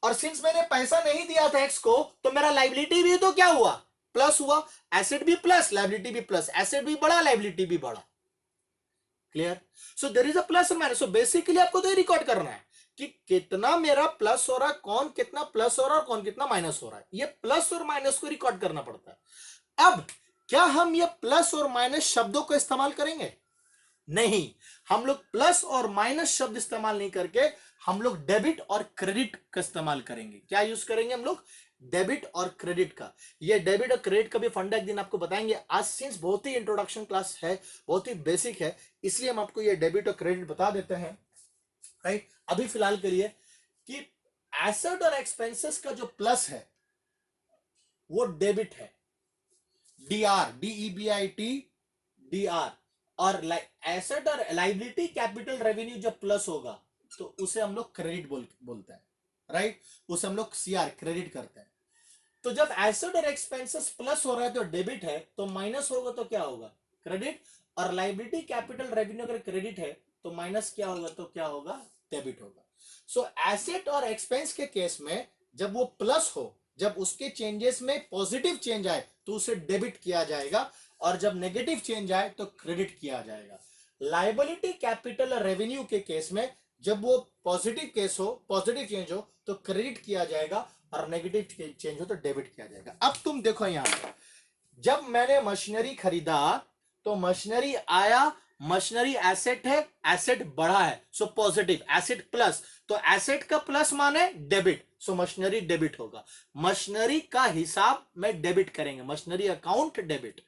और सिंस मैंने पैसा नहीं दिया था एक्स को, तो मेरा लाइबिलिटी भी तो क्या हुआ, प्लस हुआ। एसेट भी प्लस, लाइबिलिटी भी प्लस, एसेट भी बढ़ा, लाइबिलिटी भी बढ़ा। Clear. So there is a plus और माइनस। सो बेसिकली आपको तो ये रिकॉर्ड करना है कि कितना मेरा प्लस हो रहा है, कौन कितना प्लस हो रहा है, कौन कितना माइनस हो रहा है। ये प्लस और माइनस को रिकॉर्ड करना पड़ता है। अब क्या हम ये प्लस और माइनस शब्दों को इस्तेमाल करेंगे, नहीं, हम लोग प्लस और माइनस शब्द इस्तेमाल नहीं करके हम लोग डेबिट और क्रेडिट का इस्तेमाल करेंगे। क्या यूज करेंगे हम लोग, डेबिट और क्रेडिट का। ये डेबिट और क्रेडिट का भी फंडा एक दिन आपको बताएंगे। आज सिंस बहुत ही इंट्रोडक्शन क्लास है, बहुत ही बेसिक है, इसलिए हम आपको ये डेबिट और क्रेडिट बता देते हैं। राइट। अभी फिलहाल के लिए कि एसेट और एक्सपेंसेस का जो प्लस है वो डेबिट है, डीआर, DEBIT, डीआर। और एसेट और लाइबिलिटी कैपिटल रेवेन्यू जब प्लस होगा तो उसे हम लोग क्रेडिट बोलते हैं, राइट। उसे हम लोग CR क्रेडिट करते हैं। तो जब एसेट और एक्सपेंसेस प्लस हो रहा है तो डेबिट है, तो माइनस होगा तो क्या होगा, क्रेडिट। और लाइबिलिटी कैपिटल रेवेन्यू अगर क्रेडिट है तो माइनस क्या होगा, तो क्या होगा, डेबिट होगा। सो एसेट और एक्सपेंस के केस में जब वो प्लस हो, जब उसके चेंजेस में पॉजिटिव चेंज आए तो उसे डेबिट किया जाएगा, और जब नेगेटिव चेंज आए तो क्रेडिट किया जाएगा। लाइबिलिटी कैपिटल रेवेन्यू के केस में जब वो पॉजिटिव केस हो, पॉजिटिव चेंज हो तो क्रेडिट किया जाएगा, और नेगेटिव चेंज हो तो डेबिट किया जाएगा। अब तुम देखो यहां पर, जब मैंने मशीनरी खरीदा तो मशीनरी आया, मशीनरी एसेट है, एसेट बढ़ा है, सो पॉजिटिव, एसेट प्लस, तो एसेट का प्लस माने डेबिट, सो मशीनरी डेबिट होगा। मशीनरी का हिसाब में डेबिट करेंगे, मशीनरी अकाउंट डेबिट।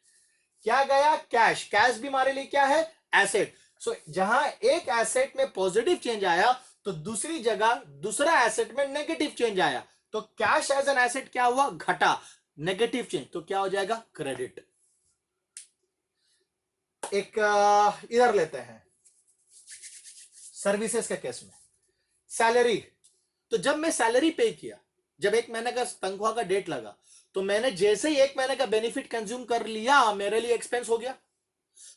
क्या गया, कैश, कैश भी हमारे लिए क्या है, एसेट। सो जहां एक एसेट में पॉजिटिव चेंज आया तो दूसरी जगह दूसरा एसेट में नेगेटिव चेंज आया, तो कैश एज एन एसेट क्या हुआ, घटा, नेगेटिव चेंज, तो क्या हो जाएगा, क्रेडिट। एक इधर लेते हैं सर्विसेज के केस में, सैलरी। तो जब मैं सैलरी पे किया, जब एक महीने का तनख्वाह का डेट लगा, तो मैंने जैसे ही एक महीने का बेनिफिट कंज्यूम कर लिया, मेरे लिए एक्सपेंस हो गया,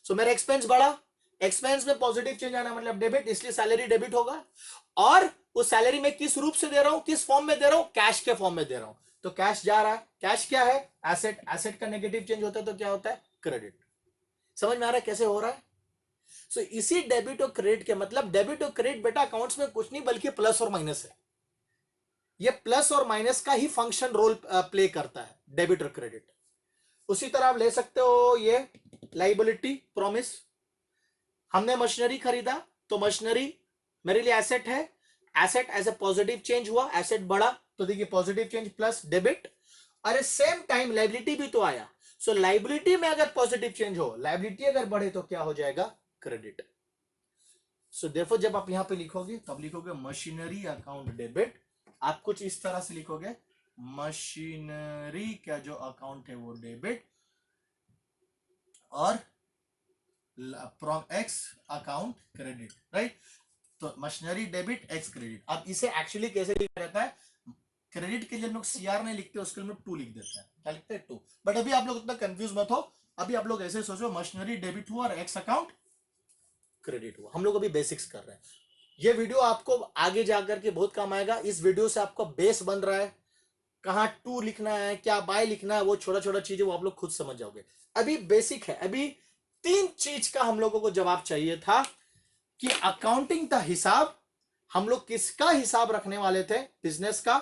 सो मेरा एक्सपेंस बढ़ा। एक्सपेंस में पॉजिटिव चेंज आना मतलब डेबिट, इसलिए सैलरी डेबिट होगा। और उस सैलरी में किस रूप से दे रहा हूं, किस फॉर्म में दे रहा हूं, कैश के फॉर्म में दे रहा हूं, तो कैश जा रहा है। कैश क्या है, एसेट, एसेट का नेगेटिव चेंज होता है तो क्या होता है, क्रेडिट। समझ में आ रहा है कैसे हो रहा है। सो इसी डेबिट और क्रेडिट के मतलब, डेबिट और क्रेडिट बेटा अकाउंट्स में कुछ नहीं बल्कि प्लस और माइनस है। ये प्लस और माइनस का ही फंक्शन रोल प्ले करता है, डेबिट और क्रेडिट। उसी तरह आप ले सकते हो ये लाइबिलिटी प्रॉमिस। हमने मशीनरी खरीदा तो मशीनरी मेरे लिए एसेट है, asset as a positive change हुआ, एसेट बढ़ा तो देखिए पॉजिटिव चेंज प्लस डेबिट। अरे सेम टाइम लाइबिलिटी भी तो आया, सो लाइबिलिटी में अगर पॉजिटिव चेंज हो, लाइबिलिटी अगर बढ़े तो क्या हो जाएगा, क्रेडिट। सो देखो जब आप यहां पे लिखोगे तब लिखोगे मशीनरी अकाउंट डेबिट, आप कुछ इस तरह से लिखोगे, मशीनरी का जो अकाउंट है वो डेबिट, और एक्स अकाउंट क्रेडिट, राइट। तो मशीनरी डेबिट एक्स क्रेडिट। अब इसे एक्चुअली कैसे लिखा जाता है, क्रेडिट के लिए हम लोग CR नहीं लिखते, उसके लिए हम लोग 2 लिख देते हैं, क्या लिखते हैं, 2। बट अभी आप लोग इतना कंफ्यूज मत हो, अभी आप लोग ऐसे सोचो मशीनरी डेबिट हुआ और एक्स अकाउंट क्रेडिट हुआ। हम लोग अभी बेसिक्स कर रहे हैं, ये वीडियो आपको आगे जाकर के बहुत काम आएगा। इस वीडियो से आपका बेस बन रहा है, कहाँ 2 लिखना है, क्या बाय लिखना है, वो छोटा छोटा चीजें वो आप लोग खुद समझ जाओगे। अभी बेसिक है, अभी 3 चीज का हम लोगों को जवाब चाहिए था कि अकाउंटिंग का हिसाब, हम लोग किसका हिसाब रखने वाले थे, बिजनेस का,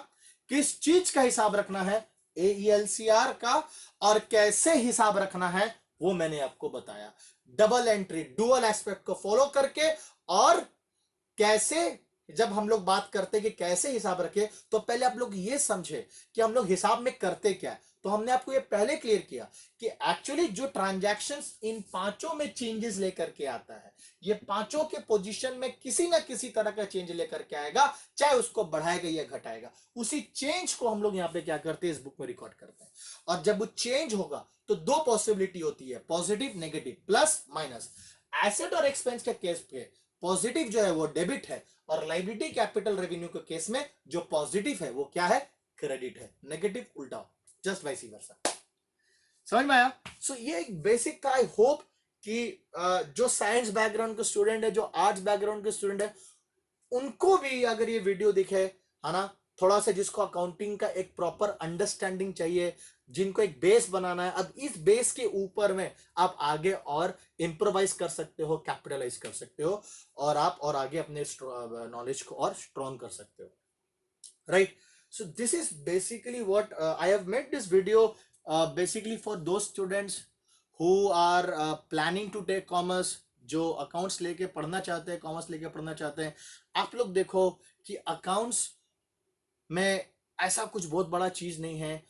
किस चीज का हिसाब रखना है, AELCR का, और कैसे हिसाब रखना है वो मैंने आपको बताया, डबल एंट्री, डुअल एस्पेक्ट को फॉलो करके। और कैसे, जब हम लोग बात करते कि कैसे हिसाब रखे, तो पहले आप लोग ये समझे कि हम लोग हिसाब में करते क्या है। तो हमने आपको ये पहले क्लियर किया कि एक्चुअली जो ट्रांजैक्शंस इन पांचों में चेंजेस लेकर के आता है, ये पांचों के पोजीशन में किसी ना किसी तरह का चेंज लेकर के आएगा, चाहे उसको बढ़ाएगा या घटाएगा। उसी चेंज को हम लोग यहाँ पे क्या करते हैं, इस बुक में रिकॉर्ड करते हैं। और जब वो चेंज होगा तो 2 पॉसिबिलिटी होती है, positive negative, plus minus. Asset और एक्सपेंस के केस पे पॉजिटिव जो है वो डेबिट है, और लाइबिलिटी कैपिटल रेवेन्यू के केस में जो पॉजिटिव है वो क्या है, क्रेडिट है, नेगेटिव उल्टा, जस्ट वाइस वर्सा। समझ में आया। सो ये एक बेसिक का, आई होप कि जो साइंस बैकग्राउंड के स्टूडेंट है, जो आर्ट्स बैकग्राउंड के स्टूडेंट है, उनको भी अगर ये वीडियो दिखे, है ना, थोड़ा सा जिसको अकाउंटिंग का एक प्रॉपर अंडरस्टैंडिंग चाहिए, जिनको एक बेस बनाना है, अब इस बेस के ऊपर में आप आगे और इंप्रोवाइज कर सकते हो, कैपिटलाइज कर सकते हो, और आप और आगे अपने नॉलेज को और स्ट्रॉन्ग कर सकते हो, right. So this is basically what I have made this video basically for those students who are planning to take commerce, जो अकाउंट्स लेके पढ़ना चाहते हैं, कॉमर्स लेके पढ़ना चाहते हैं। आप लोग देखो कि अकाउंट्स में ऐसा कुछ बहुत बड़ा चीज नहीं है,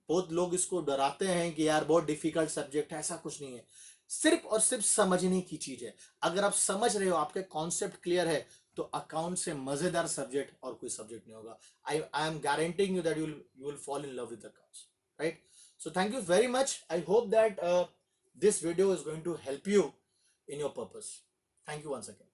बहुत लोग इसको डराते हैं कि यार बहुत डिफिकल्ट सब्जेक्ट है, ऐसा कुछ नहीं है, सिर्फ और सिर्फ समझने की चीज है। अगर आप समझ रहे हो, आपके कॉन्सेप्ट क्लियर है, तो अकाउंट से मजेदार सब्जेक्ट और कोई सब्जेक्ट नहीं होगा. I am guaranteeing you that you will fall in love with accounts, right? So thank you very much. I hope that this video is going to help you in your purpose. Thank you once again.